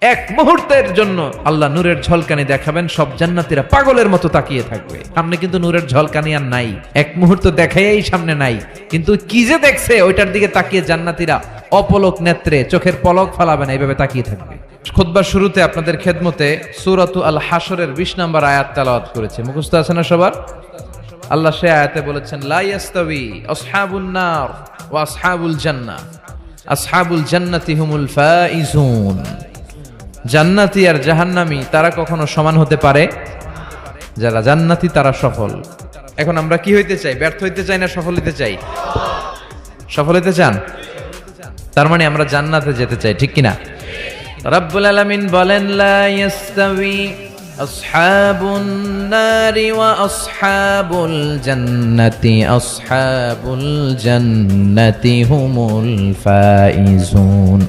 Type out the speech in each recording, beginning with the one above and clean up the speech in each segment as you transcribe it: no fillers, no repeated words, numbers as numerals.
এক মুহূর্তের জন্য আল্লাহ নূরের ঝলকানি দেখাবেন, সব জান্নাতীরা পাগলের মতো তাকিয়ে থাকবে। সামনে কিন্তু নূরের ঝলকানি আর নাই, এক মুহূর্ত দেখাই সামনে নাই, কিন্তু কি যে দেখছে ওইটার দিকে তাকিয়ে জান্নাতীরা অপলক নেত্রে চোখের পলক ফালাবে না, এইভাবে তাকিয়ে থাকবে। খুতবার শুরুতে আপনাদের খেদমতে সূরাতু আল হাশরের 20 নম্বর আয়াত তেলাওয়াত করেছে, মুখস্থ আছে না সবার? আল্লাহ সে আয়াতে বলেছেন, লা ইয়াস্তাবি আসহাবুন নার ওয়া আসহাবুল জান্নাহ, আসহাবুল জান্নাতি হুমুল ফাইজুন। জান্নাতি আর জাহান্নামী তারা কখনো সমান হতে পারে? যারা জান্নাতি তারা সফল। এখন আমরা কি হইতে চাই? ব্যর্থ হইতে চাই না সফল হইতে চাই? সফল হইতে চান? তার মানে আমরা জান্নাতে যেতে চাই, ঠিক কিনা? রব্বুল আলামিন বলেন, লা ইয়াস্তাবি আসহাবুন নারি ওয়া আসহাবুল জান্নাতি, আসহাবুল জান্নাতি হুমুল ফাইজুন।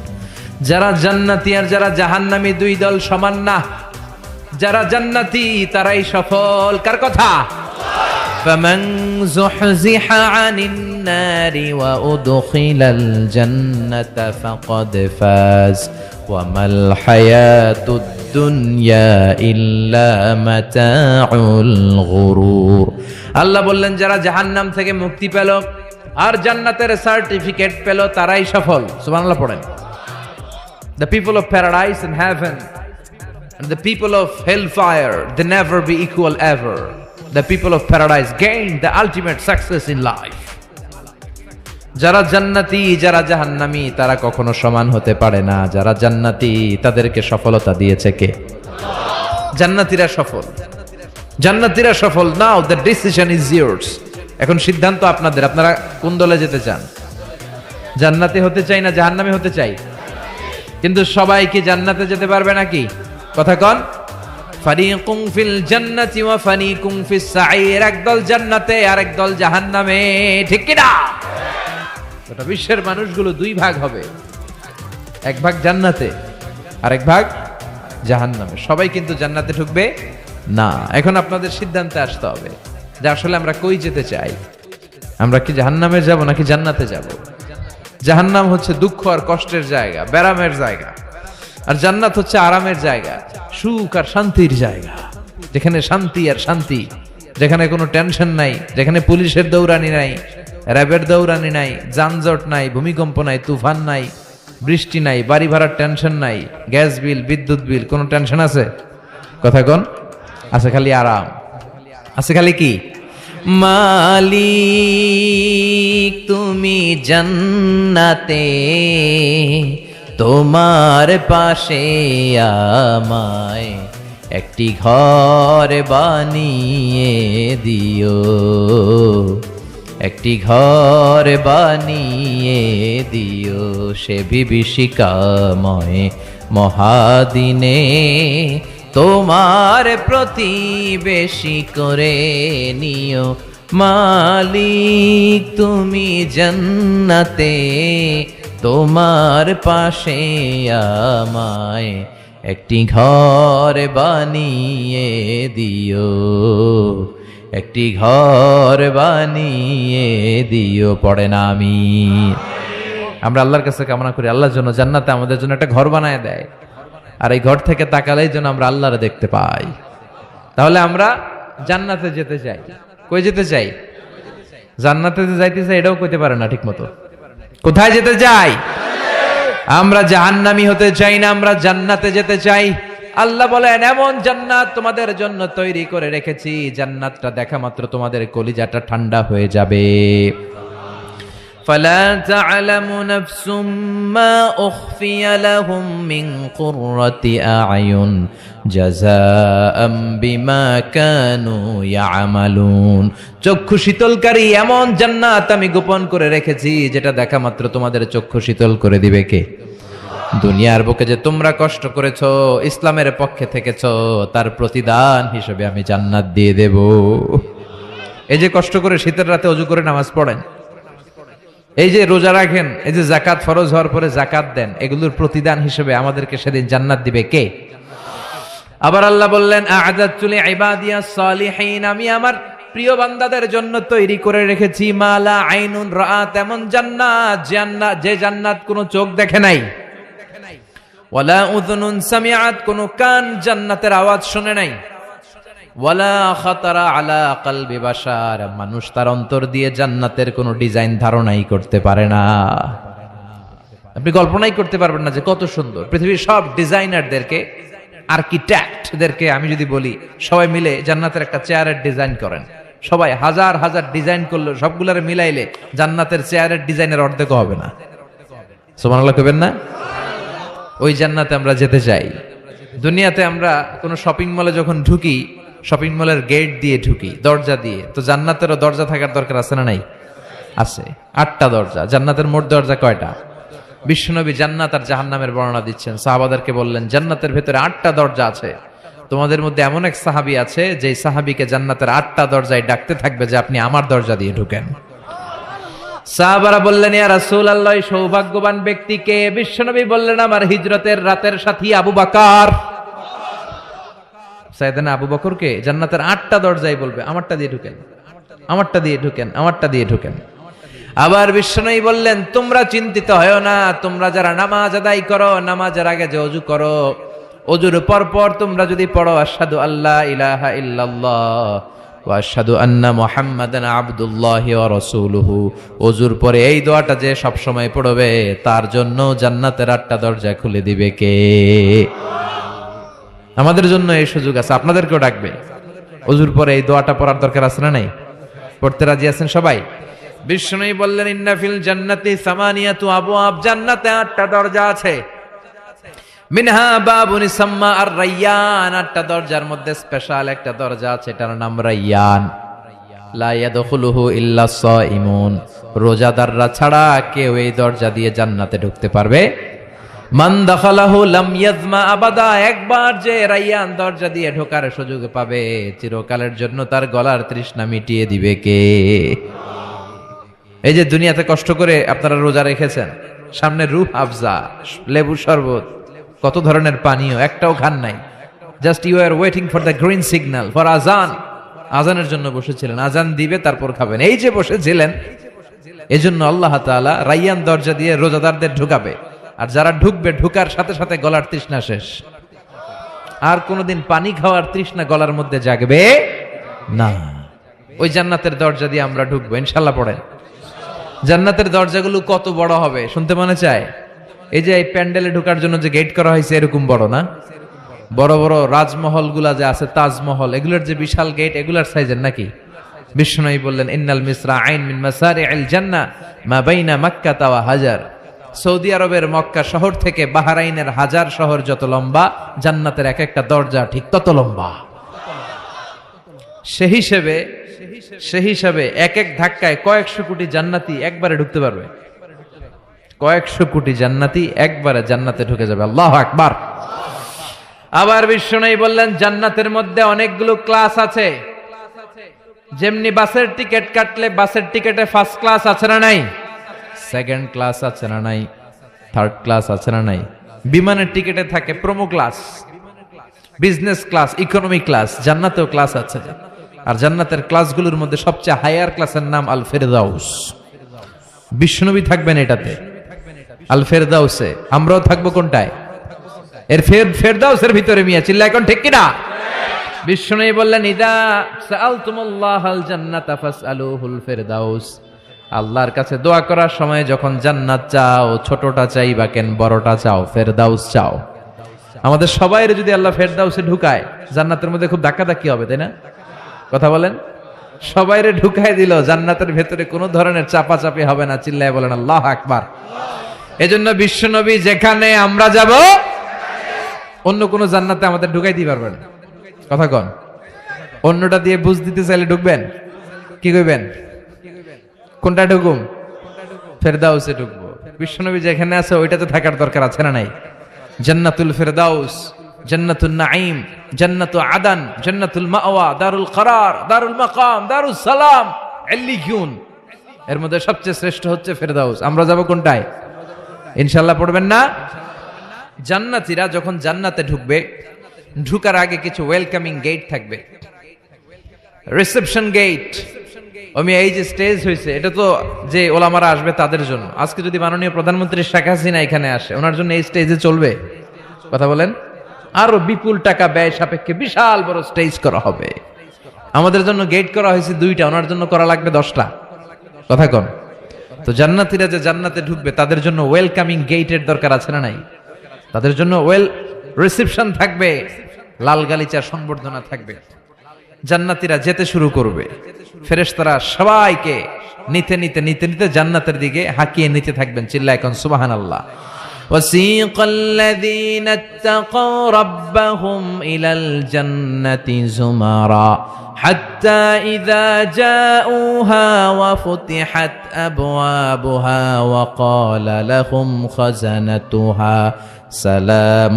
যারা জান্নাতি আর যারা জাহান্নামী দুই দল সমান না। যারা জান্নাতি তারাই সফল। কার কথা? ফামান যুহযিহা আনিন নারি ওয়া উদখিলাল জান্নাতা ফাকাদ ফাজ ওয়া মাল হায়াতুদ দুনিয়া ইল্লা মাতাউল গুরুর। আল্লাহ বললেন, যারা জাহান্নাম থেকে মুক্তি পেল আর জান্নাতের সার্টিফিকেট পেল তারাই সফল। সুবহানাল্লাহ পড়েন। The people of paradise and heaven and the people of hellfire, they never be equal ever. The people of paradise gain the ultimate success in life. যারা জান্নাতি যারা জাহান্নামী তারা কখনো সমান হতে পারে না। যারা জান্নাতি তাদেরকে সফলতা দিয়েছে কে? জান্নাতীরা সফল। জান্নাতীরা সফল। Now the decision is yours. এখন সিদ্ধান্ত আপনাদের। আপনারা কোন দলে যেতে চান? জান্নাতি হতে চাই না জাহান্নামী হতে চাই? কিন্তু সবাই কি জান্নাতে যেতে পারবে নাকি? কথা কন। ফারিকুম ফিল জান্নাতি ওয়া ফারিকুম ফিস সাঈর। একদল জান্নাতে আর একদল জাহান্নামে, ঠিক কি না? গোটা বিশ্বের মানুষগুলো দুই ভাগ হবে, এক ভাগ জান্নাতে আর এক ভাগ জাহান্নামে। সবাই কিন্তু জান্নাতে ঢুকবে না। এখন আপনাদের সিদ্ধান্তে আসতে হবে যে আসলে আমরা কই যেতে চাই। আমরা কি জাহান্নামে যাব নাকি জান্নাতে যাব? জাহান্নাম হচ্ছে দুঃখ আর কষ্টের জায়গা, ব্যারামের জায়গা, আর জান্নাত হচ্ছে আরামের জায়গা, সুখ আর শান্তির জায়গা, যেখানে শান্তি আর শান্তি, যেখানে কোনো টেনশন নাই, যেখানে পুলিশের দৌড়ানি নাই, র্যাবের দৌড়ানি নাই, যানজট নাই, ভূমিকম্প নাই, তুফান নাই, বৃষ্টি নাই, বাড়ি ভাড়ার টেনশন নাই, গ্যাস বিল, বিদ্যুৎ বিল, কোনো টেনশন আছে? কথা কোন? আছে খালি আরাম, আছে খালি কি? মালিক তুমি জান্নাতে, তোমার পাশে আমায় একটি ঘর বানিয়ে দিও, একটি ঘর বানিয়ে দিও সে বিভীষিকাময় মহাদিনে, তোমার প্রতিবেশী করে নিও। মালিক তুমি জান্নাতে, তোমার পাশে আমায় একটি ঘর বানিয়ে দিও, একটি ঘর বানিয়ে দিও। পড়ে না আমি? আমরা আল্লাহর কাছে কামনা করি আল্লাহর জন্য জান্নাতে আমাদের জন্য একটা ঘর বানায় দেয়, আর এই ঘর থেকে তাকালেই যেন আমরা আল্লাহরে দেখতে পাই। তাহলে আমরা জান্নাতে যেতে চাই। কই যেতে চাই? জান্নাতে যাইতে চাই এটাও কইতে পারে না ঠিক মতো। কোথায় যেতে চাই? আমরা জাহান্নামী হতে চাই না, আমরা জান্নাতে যেতে চাই। আল্লাহ বলেন, এমন জান্নাত তোমাদের জন্য তৈরি করে রেখেছি, জান্নাতটা দেখা মাত্র তোমাদের কলিজাটা ঠান্ডা হয়ে যাবে। فلا تعلم نفس ما أخفي لهم من قرة أعين جزاء بما كانوا يعملون। চক্ষু শীতলকারী এমন জান্নাত আমি গোপন করে রেখেছি, যেটা দেখা মাত্র তোমাদের চক্ষু শীতল করে দিবে কে? দুনিয়ার বুকে যে তোমরা কষ্ট করেছো, ইসলামের পক্ষে থেকেছো, তার প্রতিদান হিসেবে আমি জান্নাত দিয়ে দেব। এই যে কষ্ট করে শীতের রাতে ওযু করে নামাজ পড়েন, এই যে রোজা রাখেন, এই যে যাকাত ফরজ হওয়ার পরে যাকাত দেন, এগুলোর প্রতিদান হিসেবে আমাদেরকে সেদিন জান্নাত দিবে কে? আবার আল্লাহ বললেন, আ'আদাতু লিইবাদিয়াস সালিহিন, আমি আমার প্রিয় বান্দাদের জন্য তৈরি করে রেখেছি মালা আইনুন রাআত, এমন জান্নাত, যে জান্নাত কোনো চোখ দেখে নাই, ওয়ালা উযুনুন সামিআত, কোন কান জান্নাতের আওয়াজ শুনে নাই। ওয়ালা খাতারা আলা কলবি বাশার, মানুষ তার অন্তর দিয়ে জান্নাতের কোন ডিজাইন ধারণাই করতে পারে না। আপনি কল্পনাই করতে পারবেন না যে কত সুন্দর। পৃথিবীর সব ডিজাইনারদেরকে, আর্কিটেক্টদেরকে আমি যদি বলি সবাই মিলে জান্নাতের একটা চেয়ারের ডিজাইন করেন, সবাই হাজার হাজার ডিজাইন করলে সবগুলোর মিলাইলে জান্নাতের চেয়ারের ডিজাইনের অর্ধেক হবে না। সুবহানাল্লাহ কইবেন না? ওই জান্নাতে আমরা যেতে চাই। দুনিয়াতে আমরা কোনো শপিং মলে যখন ঢুকি, শপিং মলের গেট দিয়ে ঢুকি, দরজা দিয়ে। তো জান্নাতেরও দরজা থাকার দরকার আছে না নাই? আছে। 8টা দরজা। জান্নাতের মোট দরজা কয়টা? বিশ্বনবী জান্নাত আর জাহান্নামের বর্ণনা দিচ্ছেন, সাহাবাদেরকে বললেন জান্নাতের ভেতরে 8টা দরজা আছে। তোমাদের মধ্যে এমন এক সাহাবী আছে যে সাহাবীকে জান্নাতের 8টা দরজায় ডাকতে থাকবে যে আপনি আমার দরজা দিয়ে ঢুকেন। সাহাবারা বললেন ইয়া রাসূলুল্লাহ, সৌভাগ্যবান ব্যক্তিকে? বিশ্বনবী বললেন আমার হিজরতের রাতের সাথী আবু বকর। সাইয়েদনা আবু বকরকে জান্নাতের 8টা দরজায় বলবে আমারটা দিয়ে ঢুকেন, আমারটা দিয়ে ঢুকেন, আমারটা দিয়ে ঢুকেন। আবার বিশ্বনবী বললেন তোমরা চিন্তিত হয়ো না, তোমরা যারা নামাজ আদায় করো, নামাজের আগে যে ওযু করো, ওযুর পর পর তোমরা যদি পড়ো আশহাদু আল্লা ইলাহা ইল্লাল্লাহ ওয়া আশহাদু আন্না মুহাম্মাদান আবদুল্লাহি ওয়া রাসূলুহু, ওযুর পরে এই দোয়াটা যে সব সময় পড়বে তার জন্য জান্নাতের 8টা দরজা খুলে দিবে কে? আমাদের জন্য এই সুযোগ আছে, আপনাদেরকেও ডাকবে। ওযুর পরে এই দোয়াটা পড়ার দরকার আছে না নাই? পড়তে রাজি আছেন সবাই? বিষ্ণুই বললেন ইন্না ফিল জান্নাতি সামানিয়াতু আবওয়াব, জান্নাতে 8টা দরজা আছে। মিনহা বাবুন ইসাম্মা আর রায়্যান, 8টা দরজার মধ্যে স্পেশাল একটা দরজা আছে, এটার নাম রায়্যান। লা ইয়াদখুলুহু ইল্লা সাইমুন, রোজাদাররা ছাড়া কেউ এই দরজা দিয়ে জান্নাতে ঢুকতে পারবে। মান দাখালাহু লাম ইয়াজমা আবাদা, একবার যে রায়্যান দরজা দিয়ে ঢোকার সুযোগ পাবে চিরকালের জন্য তার গলার তৃষ্ণা মিটিয়ে দিবে কে? এই যে দুনিয়াতে কষ্ট করে আপনারা রোজা রেখেছেন, সামনে রূহ আফজা, লেবু শরবত, কত ধরনের পানীয়, একটাও খান নাই। Just you are waiting for the green signal for আজান, আজানের জন্য বসেছিলেন, আজান দিবে তারপর খাবেন। এই যে বসেছিলেন, এজন্য আল্লাহ তাআলা রায়্যান দরজা দিয়ে রোজাদারদের ঢুকাবে। আর যারা ঢুকবে ঢুকার সাথে সাথে গলার তৃষ্ণা শেষ, আর কোনোদিন পানি খাওয়ার তৃষ্ণা গলার মধ্যে জাগবে না। ওই জান্নাতের দরজা দিয়ে আমরা ঢুকবো ইনশাআল্লাহ। পড়েন। জান্নাতের দরজাগুলো কত বড় হবে শুনতে মনে চায়? এই যে এই প্যান্ডেলে ঢোকার জন্য যে গেট করা হয়েছে এরকম বড় না? বড় বড় রাজমহল গুলা যে আছে, তাজমহল, এগুলোর যে বিশাল গেট, এগুলার সাইজের নাকি? বিষ্ণুই বললেন ইন্নাল মিসরা আইন মিন মাসারি'ল জান্নাহ মা বাইনা মাক্কা ওয়া হাজার, সৌদি আরবের মক্কা শহর থেকে বাহরাইনের হাজার শহর যত লম্বা, জান্নাতের এক একটা দরজা ঠিক তত লম্বা। সেই হিসেবে এক এক ধাক্কায় কয়েকশো কোটি জান্নাতি একবারে ঢুকতে পারবে। কয়েকশো কোটি জান্নাতি একবারে জান্নাতে ঢুকে যাবে। আল্লাহু আকবার। আবার বিশ্বনবী বললেন জান্নাতের মধ্যে অনেকগুলো ক্লাস আছে। যেমনি বাসের টিকিট কাটলে বাসের টিকিটে ফার্স্ট ক্লাস আছে না নাই, সেকেন্ড ক্লাস আছে না নাই, থার্ড ক্লাস আছে না নাই, বিমানের টিকিটে থাকে promo class, business class, economy class, জান্নাতেও ক্লাস আছে। আর জান্নাতের ক্লাসগুলোর মধ্যে সবচেয়ে হায়ার ক্লাসের নাম আল ফেরদাউস। বিশ্বনবী থাকবেন এটাতে, আল ফেরদাউসে। আমরাও থাকবো কোনটায়? এর ফেরদাউসের ভিতরে। মিয়া চিল্লা এখন ঠিক কিনা? বিশ্বনবী বললেন ইদা সাআলতুমুল্লাহাল জান্নাতা ফাসআলুহুল ফেরদাউস, আল্লাহর কাছে দোয়া করার সময় যখন জান্নাত চাও, ছোটটা চাইবা কেন, বড়টা চাও, ফেরদাউস চাও। আমাদের সবাই যদি আল্লাহ ফেরদাউসে ঢুকায়, জান্নাতের মধ্যে খুব ধাক্কাধাক্কি হবে, তাই না? কথা বলেন। সবাইরে ঢুকায় দিল, জান্নাতের ভেতরে কোনো ধরনের চাপাচাপি হবে না। চিল্লায় বলেন আল্লাহু আকবার। এজন্য বিশ্বনবী যেখানে আমরা যাব, অন্য কোন জান্নাতে আমাদের ঢুকাই দিতে পারবেন। কথা কন। অন্যটা দিয়ে বুঝ দিতে চাইলে ঢুকবেন, কি কইবেন? কোনটা ঢুকুম? ফেরদাউসে ঢুকবো। বিশ্বনবী যেখানে আছে ওইটাতে থাকার দরকার আছে না নাই? জান্নাতুল ফেরদাউস, জান্নাতুন নাঈম, জান্নাতু আদান, জান্নাতুল মাওয়া, দারুল করার, দারুল মাকাম, দারুস সালাম, ইল্লিয়ুন। এর মধ্যে সবচেয়ে শ্রেষ্ঠ হচ্ছে ফেরদাউস। আমরা যাব কোনটায়? ইনশাআল্লাহ পড়বেন না? জান্নাতীরা যখন জান্নাতে ঢুকবে, ঢুকার আগে কিছু ওয়েলকামিং গেট থাকবে, রিসেপশন গেট। আমি এই যে স্টেজ হয়েছে, এটা তো যে ওলামারা আসবে তাদের জন্য। আজকে যদি মাননীয় প্রধানমন্ত্রী শেখ হাসিনা এখানে আসে, ওনার জন্য এই স্টেজে চলবে? কথা বলেন, আরো বিপুল টাকা ব্যয় সাপেক্ষে বিশাল বড় স্টেজ করা হবে। আমাদের জন্য গেট করা হয়েছে 2টা, ওনার জন্য করা লাগবে 10টা। কথা কন। তো জান্নাতীরা যে জান্নাতে ঢুকবে তাদের জন্য ওয়েলকামিং গেটের দরকার আছে না নাই? তাদের জন্য ওয়েল রিসেপশন থাকবে, লাল গালিচার সংবর্ধনা থাকবে। জান্নাতীরা যেতে শুরু করবে, ফেরেশতারা সবাইকে নিতে নিতে নিতে নিতে জান্নাতের দিকে হাঁকিয়ে নিতে থাকবেন। চিল্লায় কোন সুবহানাল্লাহ। وسيق الذين اتقوا ربهم إلى الجنة زمرا حتى إذا جاءوها وفتحت أبوابها وقال لهم خزنتها سلام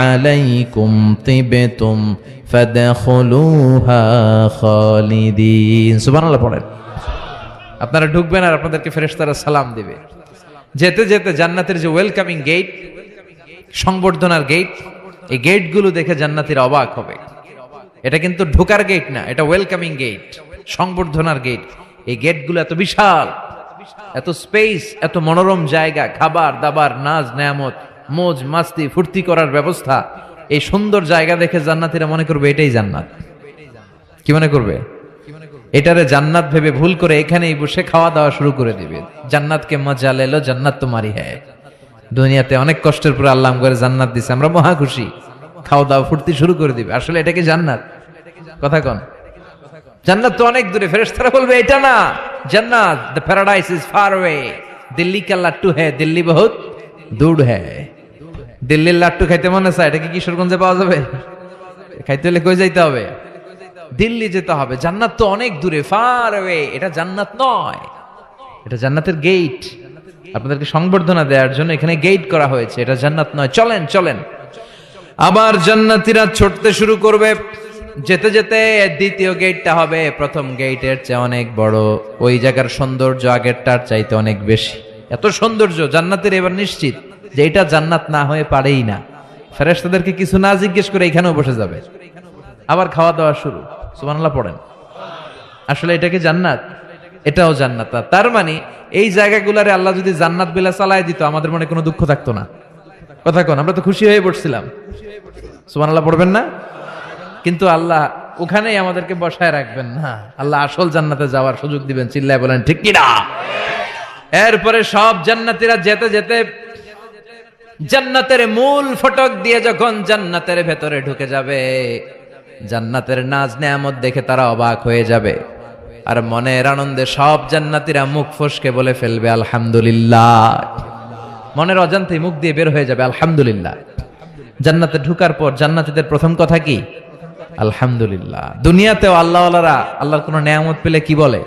عليكم طبتم فادخلوها خالدين سبحان الله পড়েন। আপনারা ঢুকবেন আর আপনাদেরকে ফেরেশতারা সালাম দিবে। যেতে যেতে জান্নাতের যে ওয়েলকামিং গেট, সংবর্ধনার গেট, এই গেটগুলো দেখে জান্নাতীরা অবাক হবে। এটা কিন্তু ঢোকার গেট না, এটা ওয়েলকামিং গেট, সংবর্ধনার গেট। এই গেটগুলো এত বিশাল, এত স্পেস, এত মনোরম জায়গা, খাবার দাবার, নাজ নেয়ামত, মোজ মাস্তি, ফুর্তি করার ব্যবস্থা। এই সুন্দর জায়গা দেখে জান্নাতীরা মনে করবে এটাই জান্নাত। কি মনে করবে? এটারে জান্নাত ভেবে ভুল করে এখানেই বসে খাওয়া দাওয়া শুরু করে দিবে। জান্নাতকে মজা লেলো, জান্নাত তোমারই হ্যায়। দুনিয়াতে অনেক কষ্টের পরে আল্লাহ করে জান্নাত দিছে, আমরা মহা খুশি, খাওয়া দাওয়া ফুর্তি শুরু করে দিবে। আসলে এটা কি জান্নাত? কথা কন। জান্নাত তো অনেক দূরে। ফেরেশতারা বলবে এটা না জান্নাত, the paradise is far away, Delhi কা লাট্টু হ্যায়, দিল্লি বহুত দূর হ্যায়। দিল্লির লাট্টু খাইতে মনে চায়, এটা কি কিশোরগঞ্জে পাওয়া যাবে? খাইতে হলে কই যাইতে হবে? দিল্লি যেতে হবে। জান্নাত তো অনেক দূরে, ফার অ্যাওয়ে। এটা জান্নাত নয়, এটা জান্নাতের গেট। আপনাদেরকে সংবর্ধনা দেওয়ার জন্য এখানে গেট করা হয়েছে, এটা জান্নাত নয়। চলেন চলেন। আবার জান্নাতীরা ছুটতে শুরু করবে। যেতে যেতে দ্বিতীয় গেটটা হবে প্রথম গেটের চেয়ে অনেক বড়। ওই জায়গার সৌন্দর্য আগেরটার চাইতে অনেক বেশি। এত সৌন্দর্য জান্নাতের এবার নিশ্চিত যে এটা জান্নাত না হয়ে পারেই না। ফেরেশতাদেরকে কিছু না জিজ্ঞেস করে এখানেও বসে যাবে। আবার খাওয়া দাওয়া শুরু। সুবহানাল্লাহ পড়েন। আসলে এটা কি জান্নাত? এটাও জান্নাত। তার মানে এই জায়গাগুলারে আল্লাহ যদি জান্নাত বিলা চালায় দিত, আমাদের মনে কোনো দুঃখ থাকতো না। কথা কোন, আমরা তো খুশি হয়ে পড়ছিলাম। সুবহানাল্লাহ পড়বেন না? কিন্তু আল্লাহ ওখানেই আমাদেরকে বসায় রাখবেন না, আল্লাহ আসল জান্নাতে যাওয়ার সুযোগ দিবেন। চিল্লায় বলেন ঠিক কি না? এরপরে সব জান্নাতীরা যেতে যেতে জান্নাতের মূল ফটক দিয়ে যখন জান্নাতের ভেতরে ঢুকে যাবে, জান্নাতের নাজ নেয়ামত দেখে তারা অবাক হয়ে যাবে। আর মনের আনন্দে সব জান্নাতীরা মুখ ফসকে বলে ফেলবে আলহামদুলিল্লাহ। মনের অজান্তেই মুখ দিয়ে বের হয়ে যাবে আলহামদুলিল্লাহ। জান্নাতে ঢুকার পর জান্নাতীদের প্রথম কথা কি? আলহামদুলিল্লাহ। দুনিয়াতেও আল্লাহওয়ালারা আল্লাহর কোনো নেয়ামত পেলে কি বলে?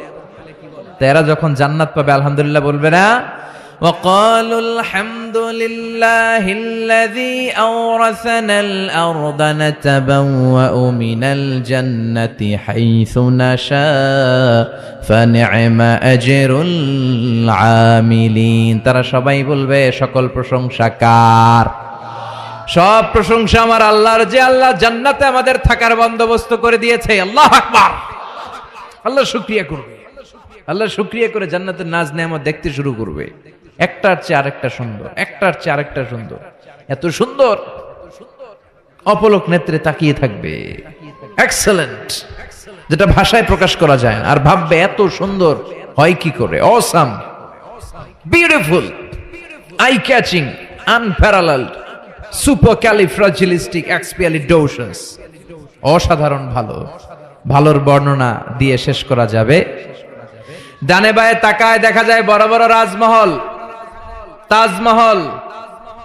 তারা যখন জান্নাত পাবে আলহামদুলিল্লাহ বলবে না? وقالوا الحمد لله الذي أورثنا الأرض نتبوأ من الجنة حيث نشاء فنعم أجر العاملين। তারা সবাই বলবে সকল প্রশংসা কার? সব প্রশংসা আমার আল্লাহর, যে আল্লাহ জান্নাতে আমাদের থাকার বন্দোবস্ত করে দিয়েছে। আল্লাহু আকবার। আল্লাহ শুকরিয়া করবে, আল্লাহ শুকরিয়া করে জান্নাতের নাজ নেয়ামত দেখতে শুরু করবে। একটার চেয়ে আরেকটা সুন্দর, একটার চেয়ে আরেকটা সুন্দর, এত সুন্দর অপলক নেত্রে তাকিয়ে থাকবে। এক্সেলেন্ট, যেটা ভাষায় প্রকাশ করা যায় না। আর ভাববে এত সুন্দর হয় কি করে? Awesome, beautiful, eye catching, unparalleled, supercalifragilisticexpialidocious. অসাধারণ ভালো, ভালোর বর্ণনা দিয়ে শেষ করা যাবে। ডানে বায়ে তাকায় দেখা যায় বড় বড় রাজমহল, তাজমহল,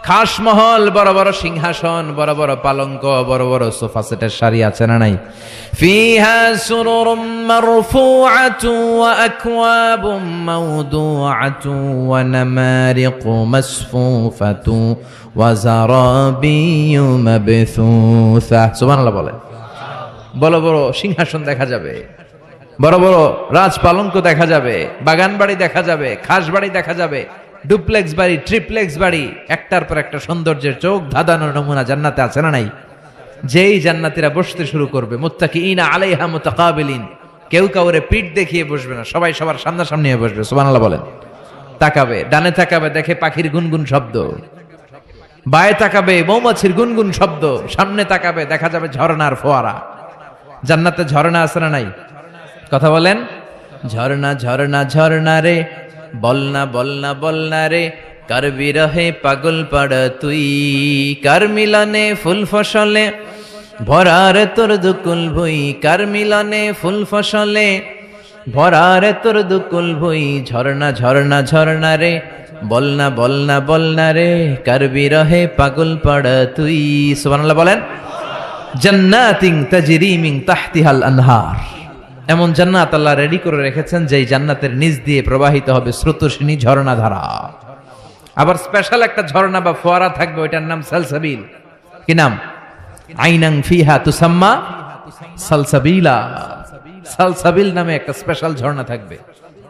খাসমহল, বড় বড় সিংহাসন, বড় বড় পালঙ্ক, বড় বড় সোফা সেটের সারি আছে না নাই? ফিহা সুরুরুম মারফুআতু ওয়া আকওয়াবুম মাওদুআতু ওয়া নামারিকু মাসফুফাতু ওয়া যারাবিয়্যু মাবথুসা। সুবহানাল্লাহ বলেন। বড় বড় সিংহাসন দেখা যাবে, বড় বড় রাজ পালঙ্ক দেখা যাবে, বাগান বাড়ি দেখা যাবে, খাস বাড়ি দেখা যাবে, ডুপ্লেক্স বাড়ি, ট্রিপ্লেক্স বাড়ি, একটার পর একটা সৌন্দর্যের চোখ ধাঁধানোর নমুনা জান্নাতে আছে না নাই? যেই জান্নাতীরা বসতে শুরু করবে, মুত্তাকিইনা আলাইহা মুতাকাবিলিন, কেউ কাউরে পিঠ দেখিয়ে বসবে না, সবাই সবার সামনাসামনি হয়ে বসবে। সুবহানাল্লাহ বলেন। তাকাবে, ডানে তাকাবে, দেখে পাখির গুনগুন শব্দ, বায়ে তাকাবে মৌমাছির গুনগুন শব্দ, সামনে তাকাবে দেখা যাবে ঝর্ণার ফোয়ারা। জান্নাতে ঝর্ণা আছে না নাই? কথা বলেন। ঝর্ণা ঝর্ণা ঝর্ণা রে, বলনা বলনা বলনা রে, কার বিরহে পাগল পাড়া তুই, কার মিলনে ফুল ফসলে ভরার তোর দুকুল ভুই, কার মিলনে ফুল ফসলে ভরার তোর দুকুল ভুই। ঝর্ণা ঝর্ণা ঝর্ণা রে, বলনা বলনা বলনা রে, কার বিরহে পাগল পাড়া তুই। সুবহানাল্লাহ বলেন। জান্নাতিন তাজরি মিন তাহতিহাল আনহার, এমন জান্নাত আল্লাহ রেডি করে রেখেছেন যেই জান্নাতের নিচ দিয়ে প্রবাহিত হবে স্রোতস্বিনী ঝর্ণা ধারা। আবার স্পেশাল একটা ঝর্ণা বা ফোয়ারা থাকবে, ওইটার নাম সালসাবিল। কি নাম? আইনাং ফিহা তুসাম্মা সালসাবিলা। সালসাবিল নামে একটা স্পেশাল ঝর্ণা থাকবে।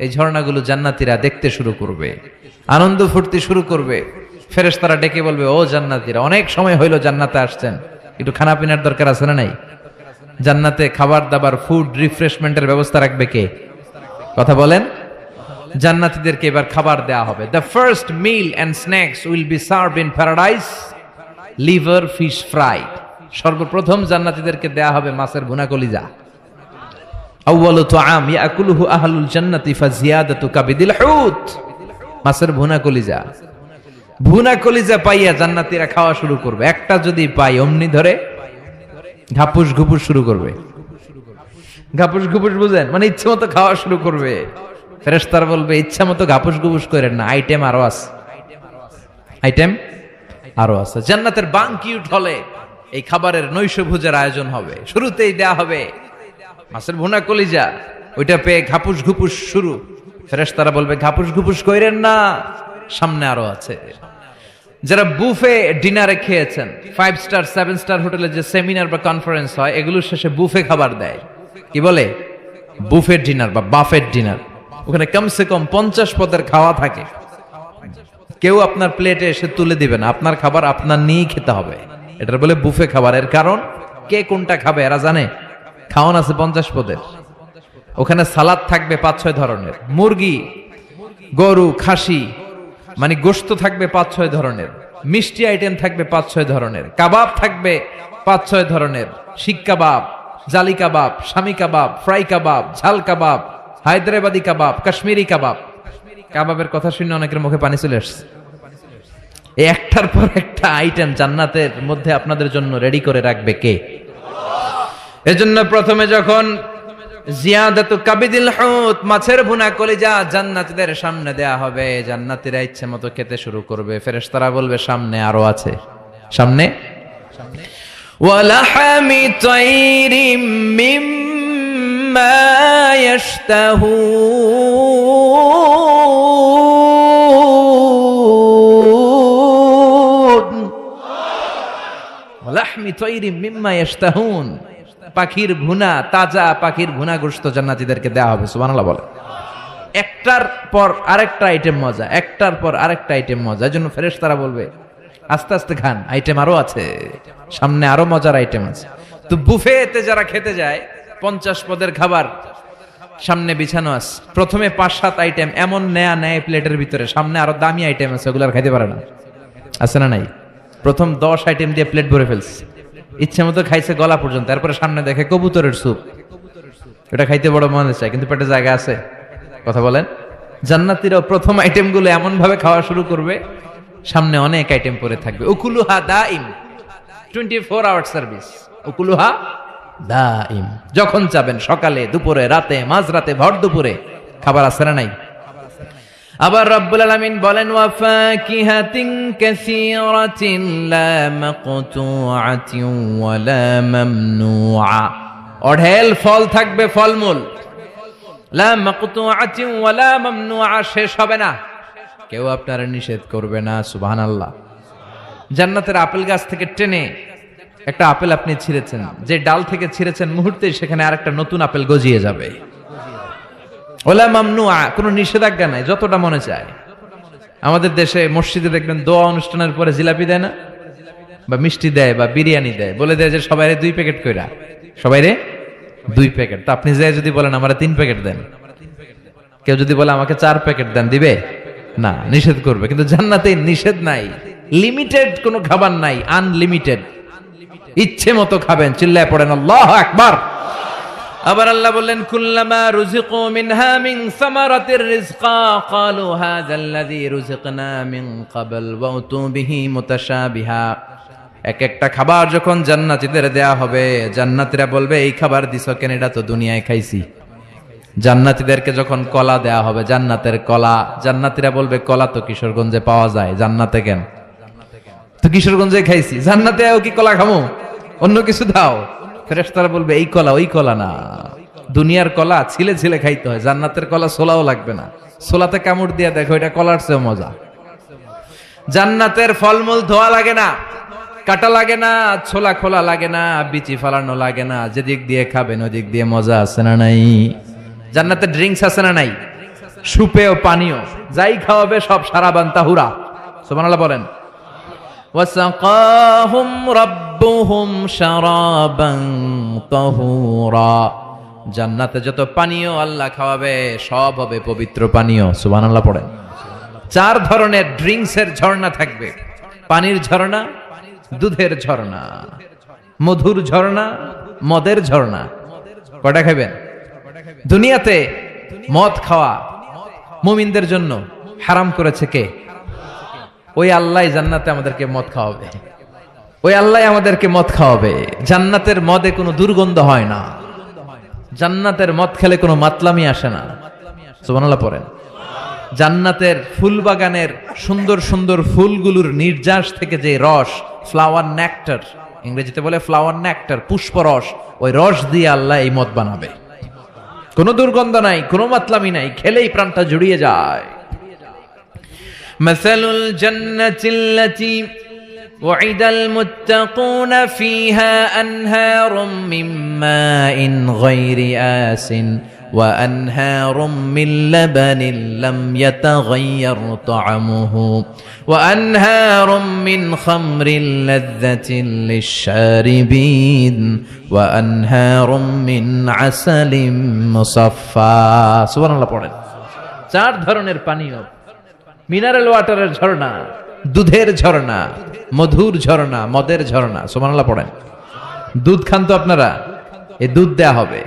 এই ঝর্ণাগুলো জান্নাতীরা দেখতে শুরু করবে, আনন্দ ফুর্তি শুরু করবে। ফেরেশতারা ডেকে বলবে, ও জান্নাতীরা, অনেক সময় হইলো জান্নাতে আসছেন, একটু খানা পিনার দরকার আছে না নাই? জান্নাতে খাবার দাবার, ফুড রিফ্রেশমেন্টের ব্যবস্থা রাখবে কে? কথা বলেন। জান্নাতীদেরকে এবার খাবার দেয়া হবে। The first meal and snacks will be served in paradise, liver fish fry. সর্বপ্রথম জান্নাতীদেরকে দেয়া হবে মাছের ভুনা কলিজা। আউয়ালু তুআম ইয়াকুলুহু আহলুল জান্নাতি ফাজিয়াদাতু কাবিদিল হুত। মাছের ভুনা কলিজা, ভুনা কলিজা পাইয়া জান্নাতীরা খাওয়া শুরু করবে। একটা যদি পাই অমনি ধরে ঘাপুস ঘুপুস শুরু করবে। ঘাপুস ঘুপুস বুঝেন? মানে ইচ্ছে মতো খাওয়া শুরু করবে। ফেরেশতারা বলবে, ইচ্ছা মতো ঘাপুস ঘুপুস করেন না, আইটেম আরো আছে, আইটেম আরো আছে। জান্নাতের বানকিউট হলে এই খাবারের নৈশভোজের আয়োজন হবে। শুরুতেই দেয়া হবে মাছের ভুনা কলিজা, ওইটা পেয়ে ঘাপুস ঘুপুস শুরু। ফেরেশতারা বলবে, ঘাপুস ঘুপুস কইরেন না, সামনে আরো আছে। যারা বুফে ডিনারে খেয়েছেন, 5 স্টার 7 স্টার হোটেলে যে সেমিনার বা কনফারেন্স হয়, এগুলোর শেষে বুফে খাবার দেয়। কি বলে? বুফে ডিনার বা বাফেট ডিনার। ওখানে কমসে কম 50 পদের খাওয়া থাকে। কেউ আপনার প্লেটে এসে তুলে দিবে না, আপনার খাবার আপনার নিয়েই খেতে হবে। এটার বলে বুফে খাবার। এর কারণ, কে কোনটা খাবে এরা জানে। খাওয়ান আছে 50 পদের। ওখানে সালাদ থাকবে 5-6 ধরনের, মুরগি, গরু, খাসি মানে গোশত থাকবে 5-6 ধরনের, মিষ্টি আইটেম থাকবে 5-6 ধরনের, কাবাব থাকবে 5-6 ধরনের, শিক কাবাব, জালি কাবাব, শামি কাবাব, ফ্রাই কাবাব, ঝাল কাবাব, হায়দ্রাবাদি কাবাব, কাশ্মীরি কাবাব। কাবাবের কথা শুনে অনেকের মুখে পানি চলে আসছে। এই একটার পর একটা আইটেম জান্নাতের মধ্যে আপনাদের জন্য রেডি করে রাখবে কে? এজন্য প্রথমে যখন জিয়াদাতু কাবিদিল হুত, মাছের ভুনা কলিজা জান্নাতীদের সামনে দেয়া হবে, জান্নাতীরা ইচ্ছে মতো খেতে শুরু করবে। ফেরেশতারা বলবে, সামনে আরো আছে, সামনে। ওয়ালাহামি তাইরিম মিম্মা ইয়াশতাহুন, ওয়ালাহমি তাইরিম মিম্মা ইয়াশতাহুন। পাখির ভুনা, তাজা পাখির ভুনা গোশত জান্নাতীদেরকে দেয়া হবে। সুবহানাল্লাহ বলে। একটার পর আরেকটা আইটেম মজা, একটার পর আরেকটা আইটেম মজা। এজন্য ফেরেশতারা বলবে, আস্তে আস্তে খান, আইটেম আরো আছে, সামনে আরো মজার আইটেম আছে। তো বুফেতে যারা খেতে যায়, 50 পদের খাবার সামনে বিছানো আছে। প্রথমে 5-7 আইটেম এমন নেয়া নেয় প্লেটের ভিতরে, সামনে আরো দামি আইটেম আছে, ওগুলো আর খাইতে পারে না। আছে না নাই? প্রথম 10 আইটেম দিয়ে প্লেট ভরে ফেলছে, ইচ্ছে মতো খাইছে গলা পর্যন্ত। তারপরে সামনে দেখে কবুতরের স্যুপ, এটা খাইতে বড় মনে চায়, কিন্তু পেটে জায়গা আছে। কথা বলেন। জান্নাতীরাও প্রথম আইটেম গুলো এমন ভাবে খাওয়া শুরু করবে, সামনে অনেক আইটেম পরে থাকবে। উকুলুহা দাইম, 24 আওয়ার সার্ভিস। উকুলুহা দাইম, যখন চাবেন, সকালে, দুপুরে, রাতে, মাঝরাতে, ভর দুপুরে খাবার আছে না নাই? আবার রব্বুল আলামিন বলেন, ওয়া ফাকিহাতিন কাসীরাতিন লা মাকতুআতিন ওয়া লা মামনুআ। অঢেল ফল থাকবে, ফলমূল। লা মাকতুআতিন ওয়া লা মামনুআ, শেষ হবে না, কেউ আপনারা নিষেধ করবে না। সুবহানাল্লাহ। জান্নাতের আপেল গাছ থেকে টেনে একটা আপেল আপনি ছিঁড়েছেন, যে ডাল থেকে ছিঁড়েছেন মুহূর্তে সেখানে আরেকটা নতুন আপেল গজিয়ে যাবে। ওলা মামনুআ, কোনো নিষেধাজ্ঞা নাই, যতটা মনে চায়। আমাদের দেশে মসজিদে দেখবেন দোয়া অনুষ্ঠানের পরে জিলাপি দেয় না, বা মিষ্টি দেয়, বা বিরিয়ানি দেয়, বলে দেয় যে সবাইরে 2 প্যাকেট কইরা, সবাইরে 2 প্যাকেট। তো আপনি যাই যদি বলেন আমারে 3 প্যাকেট দেন, কেউ যদি বলে আমাকে 4 প্যাকেট দেন, দিবে না, নিষেধ করবে। কিন্তু জান্নাতে নিষেধ নাই। লিমিটেড কোনো খাবার নাই, আনলিমিটেড, ইচ্ছে মতো খাবেন। চিল্লায় পড়েন আল্লাহু আকবার। আবার আল্লাহ বললেন কুল্লামা রুজিকু মিনহা মিন সামারাতির রিজকা ক্বালু হাযাল্লাযী রুজিকনা মিন ক্বাবল ওয়া উতু বিহি মুতাশাবিহা। এক একটা খাবার যখন জান্নাতীদের দেয়া হবে, জান্নাতীরা বলবে এই খাবার দিছো কেন, এটা তো দুনিয়ায় খাইছি। জান্নাতীদেরকে যখন কলা দেয়া হবে, জান্নাতের কলা, জান্নাতীরা বলবে কলা তো কিশোরগঞ্জে পাওয়া যায়, জান্নাতে কেন? তো কিশোরগঞ্জে খাইছি, জান্নাতেও কি কলা খামো? অন্য কিছু দাও। ফেরেশতারা বলবে এই কলা ওই কলা না, দুনিয়ার কলা ছিলে ছিলে খাইতে হয়, জান্নাতের কলা ছোলাও লাগবে না, ছোলাতে কামড় দিয়ে দেখো এটা কলার চেয়ে মজা। জান্নাতের ফলমূল ধোয়া লাগে না, কাটা লাগে না, ছোলা খোলা লাগে না, বিচি ফালানো লাগে না, যেদিক দিয়ে খাবেন ওদিক দিয়ে মজা আছে না নাই? জান্নাতের ড্রিঙ্কস আছে না নাই? সুপেয় পানীয় যাই খাওয়াবে সব সারাবান তাহুরা। সুবহানাল্লাহ বলেন। ওয়াসাকাহুম রাব্বুহুম শারাবান তাহুরা। জান্নাতে যত পানীয় আল্লাহ খাওয়াবে সব হবে পবিত্র পানীয়। সুবহানাল্লাহ পড়েন। 4 ধরনের ড্রিঙ্কসের ঝর্ণা থাকবে, পানির ঝর্ণা, দুধের ঝর্ণা, মধুর ঝর্ণা, মদের ঝর্ণা। কয়টা খাবেন? দুনিয়াতে মদ খাওয়া মুমিনদের জন্য হারাম করেছে কে? ওই আল্লাহ জান্নাতে আমাদেরকে মদ খাওয়াবে, ওই আল্লাহ আমাদেরকে মদ খাওয়াবে। জান্নাতের মদে কোনো দুর্গন্ধ হয় না, জান্নাতের মদ খেলে কোনো মাতলামি আসে না। সুবহানাল্লাহ পড়েন। জান্নাতের ফুল বাগানের সুন্দর সুন্দর ফুলগুলোর নির্যাস থেকে যে রস, ফ্লাওয়ার নেক্টার, ইংরেজিতে বলে ফ্লাওয়ার নেক্টার, পুষ্পরস, ওই রস দিয়ে আল্লাহ এই মদ বানাবে। কোনো দুর্গন্ধ নাই, কোনো মাতলামি নাই, খেলেই প্রাণটা জুড়িয়ে যায়। মাসালুল জান্নাতিল্লাতী ওয়াইদাল মুত্তাকুনা ফিহা আনহারুম মিন মাইন গায়রি আসিন وأنهار من لبن لم يتغير طعمه وأنهار من خمر لذة للشاربين وأنهار من عسل مصفى سبحان الله পড়েন। 4 ধরনের পানীয়, মিনারেল ওয়াটারের ঝর্ণা, দুধের ঝর্ণা, মধুর ঝর্ণা, মদের ঝর্ণা। সুবহানাল্লাহ পড়েন। দুধ খান তো আপনারা, এই দুধ দেয়া হবে।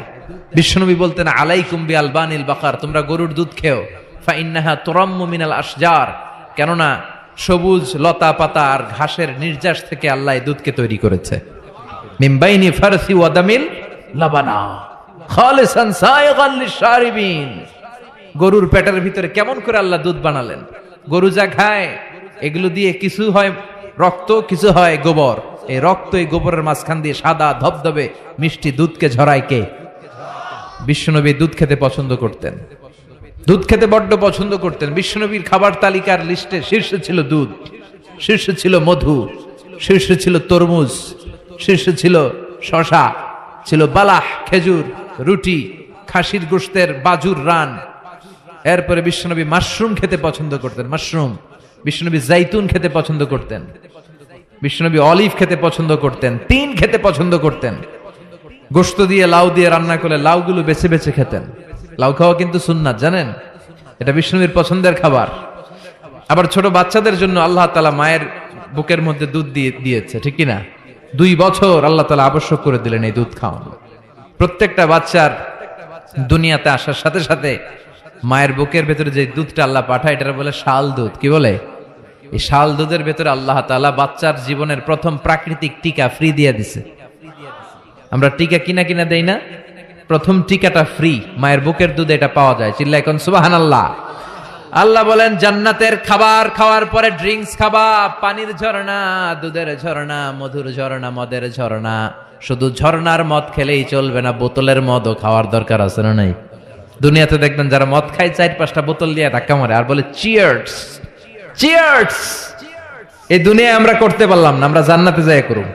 বিশ্বনবী বলতেন আলাইকুম বি আলবানিল বাকার, তোমরা গরুর দুধ খেও, ফা ইন্নাহা তুরাম্মু মিনাল আশজার, কেননা সবুজ লতা পাতা আর ঘাসের নির্যাস থেকে আল্লাহ দুধকে তৈরি করেছে। মিন বাইনি ফারসি ওয়া দামিল লাবানা খালিসান সায়গান লিশারিবিন। গরুর পেটের ভিতরে কেমন করে আল্লাহ দুধ বানালেন? গরু যা খায় এগুলো দিয়ে কিছু হয় রক্ত, কিছু হয় গোবর। এই রক্ত এই গোবরের মাঝখান দিয়ে সাদা ধবধবে মিষ্টি দুধকে ঝরায় কে? বিশ্বনবী দুধ খেতে পছন্দ করতেন, দুধ খেতে বড্ড পছন্দ করতেন। বিশ্বনবীর খাবার তালিকার লিস্টে শীর্ষে ছিল দুধ, শীর্ষে ছিল মধু, শীর্ষে ছিল তরমুজ, শীর্ষে ছিল শশা, ছিল বালাহ খেজুর, রুটি, খাসির গোশতের বাজুর রান। এরপরে বিশ্বনবী মাশরুম খেতে পছন্দ করতেন, মাশরুম। বিশ্বনবী জাইতুন খেতে পছন্দ করতেন, বিশ্বনবী অলিভ খেতে পছন্দ করতেন, তিন খেতে পছন্দ করতেন। গোশত দিয়ে লাউ দিয়ে রান্না করলে লাউগুলো বেছে বেছে খেতেন। লাউ খাওয়া কিন্তু সুন্নাত, জানেন? এটা বিষ্ণুবীর পছন্দের খাবার। আবার ছোট বাচ্চাদের জন্য আল্লাহ তাআলা মায়ের বুকের মধ্যে দুধ দিয়েছে, ঠিক কি না? 2 বছর আল্লাহ তাআলা আবশ্যক করে দিলেন এই দুধ খাওয়ানো। প্রত্যেকটা বাচ্চার দুনিয়াতে আসার সাথে সাথে মায়ের বুকের ভেতরে যে দুধটা আল্লাহ পাঠায় এটা বলে শাল দুধ। কি বলে? এই শাল দুধের ভেতরে আল্লাহ তাআলা বাচ্চার জীবনের প্রথম প্রাকৃতিক টিকা ফ্রি দিয়ে দিছে। আমরা টিকা কিনা কিনা দেই না, প্রথম টিকাটা ফ্রি, মায়ের বুকের দুধে এটা পাওয়া যায়। চিল্লায় এখন সুবহানাল্লাহ। আল্লাহ বলেন জান্নাতের খাবার খাওয়ার পরে ড্রিঙ্কস খাবা, পানির ঝর্ণা, দুধের ঝর্ণা, মধুর ঝর্ণা, মদের ঝর্ণা। শুধু ঝর্ণার মদ খেলেই চলবে না, বোতলের মদও খাওয়ার দরকার আছে না নাই? দুনিয়াতে দেখবেন যারা মদ খায় 4-5টা বোতল দিয়ে ধাক্কা মারে আর বলে চিয়ার্স চিয়ার্স। এই দুনিয়ায় আমরা করতে পারলাম না, আমরা জান্নাতে যাই করুম।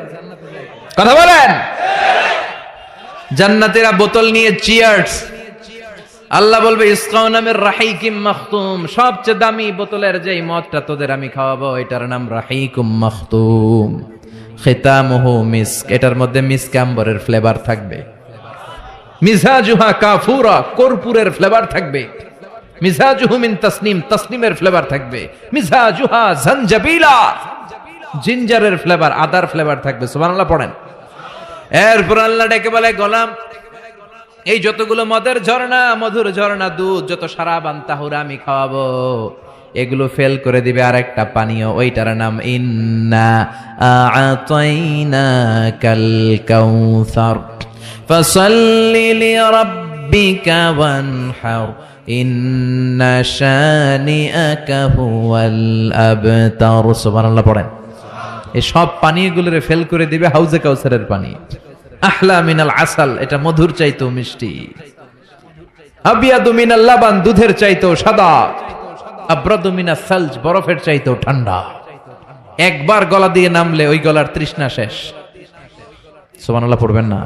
কথা বলেন। জান্নাতীরা বোতল নিয়ে চিয়ার্স। আল্লাহ বলবে ইসকাউনা মির রাহিকিম মাখতুম, সবচেয়ে দামি বোতলের যেই মদটা তোদের আমি খাওয়াবো এটার নাম রাহিকুম মাখতুম, খিতামুহু মিস্ক, এটার মধ্যে মিস্ক আম্বরের ফ্লেভার থাকবে। মিজাজুহা কাফুরা, কর্পূরের ফ্লেভার থাকবে। মিজাজুহু মিন তাসনিম, তাসনিমের ফ্লেভার থাকবে। মিজাজুহা জানজাবিলা, জিঞ্জারের ফ্লেভার, আদার ফ্লেভার থাকবে। সুবহানাল্লাহ পড়েন। এরপর আল্লাহ ডেকে বলে, গোলাম এই যতগুলো মদের ঝর্ণা, মধুর ঝর্ণা, দুধ, যত সারাবান তাহুরা আমি খাওয়াবো, এগুলো ফেল করে দিবে আরেকটা পানীয়, ওইটার নাম ইন্না আ'তাইনাকাল কাউসার ফাসাল্লি লিরাব্বিকা ওয়ানহার ইন্না শানিআকা হুয়াল আবতার। সুবহানাল্লাহ পড়েন। এই সব পানীয়গুলোরে ফেল করে দিবে হাউজে কাউসারের পানি। আহলা মিনাল আসাল, এটা মধুর চাইতেও মিষ্টি। আবিয়াদু মিনাল লাবান, দুধের চাইতেও সাদা। আব্রাদু মিনাস সালজ, বরফের চাইতেও ঠান্ডা। একবার গলা দিয়ে নামলে ওই গলার তৃষ্ণা শেষ। সুবহানাল্লাহ পড়বেন না?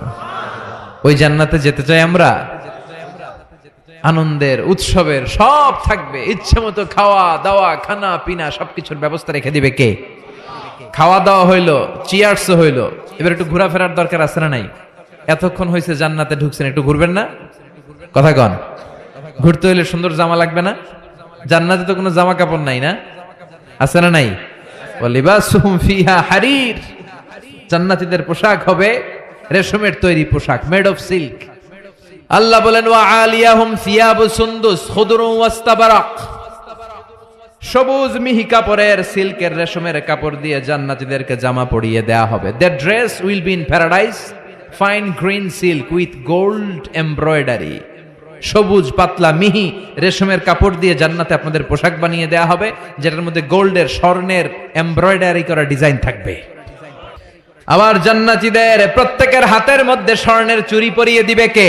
ওই জান্নাতে যেতে চাই আমরা। আনন্দের, উৎসবের সব থাকবে, ইচ্ছে মতো খাওয়া দাওয়া, খানা পিনা সবকিছুর ব্যবস্থা রেখে দিবে কে? খাওয়া দাওয়া হইলো, চিয়ার্স হইলো, এবার একটু ঘোরাফেরার দরকার আছে না নাই? এতক্ষণ হয়েছে জান্নাতে ঢুকছেন, একটু ঘুরবেন না? কথা কন। ঘুরতে হইলে সুন্দর জামা লাগবে না? জান্নাতে তো কোনো জামা কাপড় নাই, না আছে না নাই? ওয়ালিবাসুহুম ফিহা হারির, জান্নাতীদের পোশাক হবে রেশমের তৈরি পোশাক, মেড অফ সিল্ক। আল্লাহ বলেন ওয়া আলিয়াহুম সিয়াবু সুন্দুস খুদরুন ওয়াস্তাবারাক, সবুজ মিহি কাপড়ের, সিল্কের, রেশমের কাপড় দিয়ে জান্নাতীদেরকে জামা পরিয়ে দেয়া হবে। That dress will be in paradise, fine green silk with gold embroidery. সবুজ পাতলা মিহি রেশমের কাপড় দিয়ে জান্নাতে আপনাদের পোশাক বানিয়ে দেয়া হবে, যেটার মধ্যে গোল্ডের, স্বর্ণের এমব্রয়ডারি করা ডিজাইন থাকবে। আবার জান্নাতীদের প্রত্যেকের হাতের মধ্যে স্বর্ণের চুড়ি পরিয়ে দিবে কে?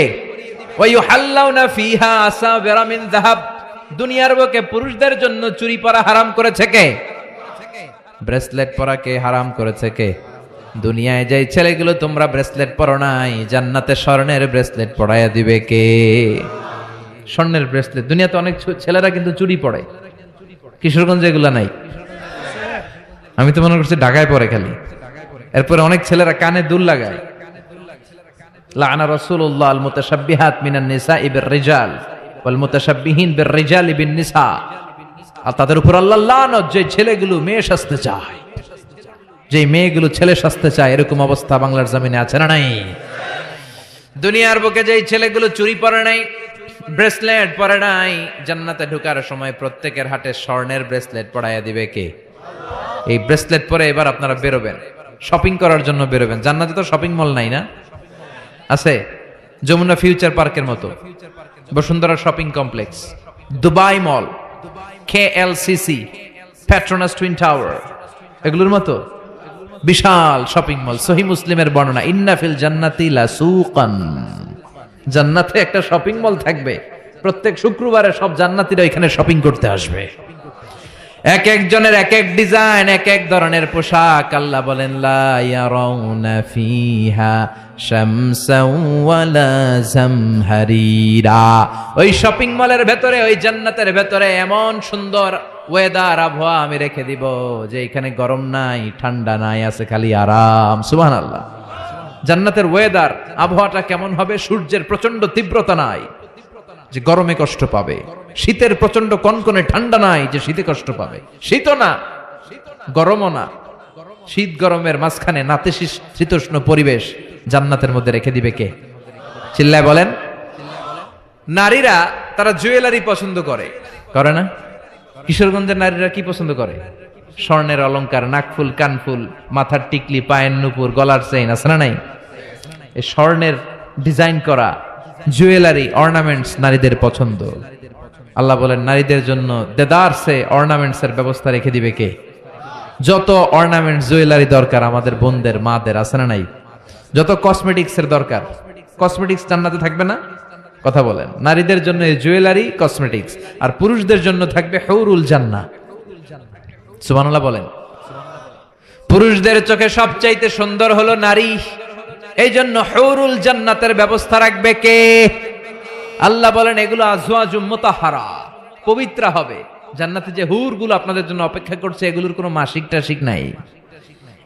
ওয়া ইউহাল্লাউনা ফিহা আসাবিরা মিন যাহাব, দুনিয়ার বুকে পুরুষদের জন্য চুরি পরা হারাম করেছে কে? ব্রেসলেট পরা কে হারাম করেছে কে? দুনিয়ায় যাই ছেলেগুলো তোমরা ব্রেসলেট পরো নাই, জান্নাতে স্বর্ণের ব্রেসলেট পরাইয়া দিবে কে? স্বর্ণের ব্রেসলেট। দুনিয়াতে অনেক ছেলেরা কিন্তু চুরি পরে, কিশোরগঞ্জে এগুলা নাই। আমি তো মনে করছি ঢাকায় পরে খালি। এরপরে অনেক ছেলেরা কানে দুল লাগায়। লাআনা রাসূলুল্লাহ আল মুতাশাব্বিহাত মিনান নিসাই বির-রিজাল ওয়াল মুতাশাব্বিহিন বির-রিজালি বিন-নিসা। আর তাদের উপর আল্লাহর লানত, যে ছেলেগুলো মেয়ে সাজতে চায়, যে মেয়েগুলো ছেলে সাজতে চায়, এরকম অবস্থা বাংলার জমিনে আছে না নাই? দুনিয়ার বুকে যেই ছেলেগুলো চুরি পরে নাই, ব্রেসলেট পরে নাই, জান্নাতে ঢোকার সময় প্রত্যেকের হাতে স্বর্ণের ব্রেসলেট পরাইয়া দিবে কে? এই ব্রেসলেট পরে এবার আপনারা বেরোবেন, শপিং করার জন্য বেরোবেন। জান্নাতে তো শপিং মল নাই, না আছে? যমুনা ফিউচার পার্কের মতো, বসুন্ধরা শপিং কমপ্লেক্স, দুবাই মল, KLCC, পেট্রোনাস টুইন টাওয়ার, এগুলোর মতো বিশাল শপিং মল। সহিহ মুসলিমের বর্ণনা, ইন্না ফিল জান্নাতি লাসুকান, জান্নাতে একটা শপিং মল থাকবে। প্রত্যেক শুক্রবারে সব জান্নাতীরা এখানে শপিং করতে আসবে। এক একজনের এক এক ডিজাইন, এক এক ধরনের পোশাক। আল্লাহ বলেন লা ইয়ারাউনা ফিহা শামসাও ওয়ালা জামহারিরা। ওই শপিং মলের ভেতরে, ওই জান্নাতের ভেতরে এমন সুন্দর ওয়েদার, আবহাওয়া আমি রেখে দিব যে এখানে গরম নাই, ঠান্ডা নাই, আছে খালি আরাম। সুবহানাল্লাহ। জান্নাতের ওয়েদার, আবহাওয়াটা কেমন হবে? সূর্যের প্রচন্ড তীব্রতা নাই যে গরমে কষ্ট পাবে, শীতের প্রচন্ড কনকনে ঠান্ডা নাই যে শীতে কষ্ট পাবে, শীতও না গরমও না, শীত গরমের মাঝখানে নাতিশীতোষ্ণ পরিবেশ জান্নাতের মধ্যে রেখে দিবে কে? চিল্লায় বলেন। নারীরা তারা জুয়েলারি পছন্দ করে, করে না? কিশোরগঞ্জের নারীরা কি পছন্দ করে? স্বর্ণের অলংকার, নাকফুল, কানফুল, মাথার টিকলি, পায়ের নুপুর, গলার চেইন, আছে না নাই? এই স্বর্ণের ডিজাইন করা জুয়েলারি, অর্নামেন্টস নারীদের পছন্দ। আল্লাহ বলেন নারীদের জন্য দেদারসে অর্নামেন্টস এর ব্যবস্থা রেখে দিবে কে? যত অর্নামেন্টস, জুয়েলারি দরকার আমাদের বোনদের, মাদের, আছে না নাই? যত কসমেটিক্স এর দরকার, কসমেটিক্স জান্নাতে থাকবে না? কথা বলেন। নারীদের জন্য জুয়েলারি, কসমেটিক্স, আর পুরুষদের জন্য থাকবে হুরুল জান্নাহ। সুবহানাল্লাহ বলেন। পুরুষদের চোখে সবচাইতে সুন্দর হলো নারী, এই জন্য হুরুল জান্নাতের ব্যবস্থা রাখবে কে? আল্লাহ বলেন এগুলো আজওয়াজুম মুতাহহারা, পবিত্র হবে। জান্নাতে যে হুরগুলো আপনাদের জন্য অপেক্ষা করছে, এগুলোর কোনো মাসিক টাসিক নাই,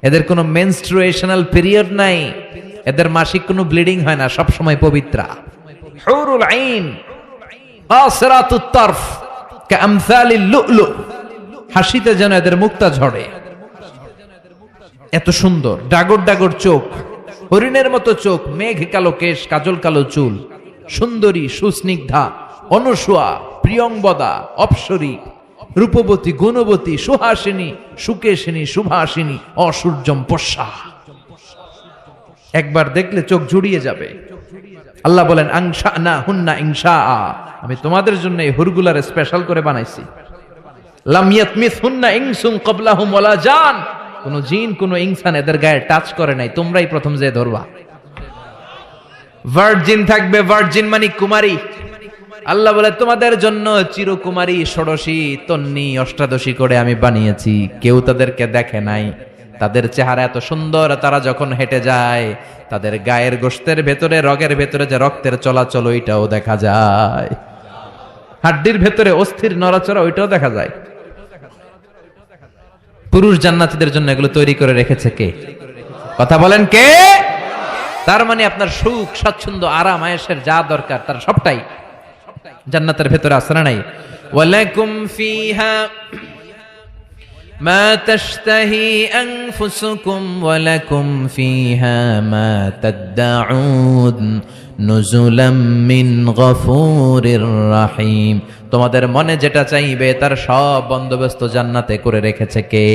এদের কোনো মেনস্ট্রুয়েশনাল পিরিয়ড নাই, এদের মাসিক কোনো ব্লিডিং হয় না, সব সময় পবিত্রা। হুরুল আইন কাসরাতুত তারফ কামসালিল লুলু, হাসিতে যেন এদের মুক্তা ঝরে। এত সুন্দর, ডাগর ডাগর চোখ, হরিণের মতো চোখ, মেঘ কালো কেশ, কাজল কালো চুল, সুন্দরী, সুস্নিগ্ধা, অনসুয়া, প্রিয়ংবদা, অপ্সরী, রূপবতী, গুণবতী, সুহাসিনী, সুকেশিনী, সুভাসিনী, অসূর্যম পশ্যা। একবার দেখলে চোখ জুড়িয়ে যাবে। আল্লাহ বলেন আংশানা হুন্না ইনশা, আমি তোমাদের জন্য এই হুরগুলার স্পেশাল করে বানাইছি। লাম ইয়াতমিসহুন্না ইনসুন ক্বাবলাহুম ওয়ালা জান, কোন জিন কোন ইনসান এদের গায়ে টাচ করে নাই, তোমরাই প্রথম যে ধরবা। ভার্জিন থাকবে, ভার্জিন মানে কুমারী। আল্লাহ বলে তোমাদের জন্য চিরকুমারী, ষোড়শী, তন্নি, অষ্টাদশী করে আমি বানিয়েছি, কেউ তাদেরকে দেখে নাই। তাদের চেহারা এত সুন্দর, তারা যখন হেঁটে যায় তাদের গায়ের গোশতের ভেতরে, রগের ভেতরে যে রক্তের চলাচল ওইটাও দেখা যায়, হাড্ডির ভেতরে অস্থির নড়াচড়া ওইটাও দেখা যায়। পুরুষ জান্নাতীদের জন্য এগুলো তৈরি করে রেখেছে কে? কথা বলেন কে? তার মানে আপনার সুখ, স্বাচ্ছন্দ্য, আরাম, আয়েশের যা দরকার তার সবটাই জান্নাতের ভেতরে আছে না নাই? ওয়ালাকুম ফিহা মা তাশতাহি আনফুসুকুম ওয়ালাকুম ফিহা মা তাদউন নুজুলাম মিন গফুরির রহিম। তোমাদের মনে যেটা চাইবে তার সব বন্দোবস্ত জান্নাতে করে রেখেছে কে?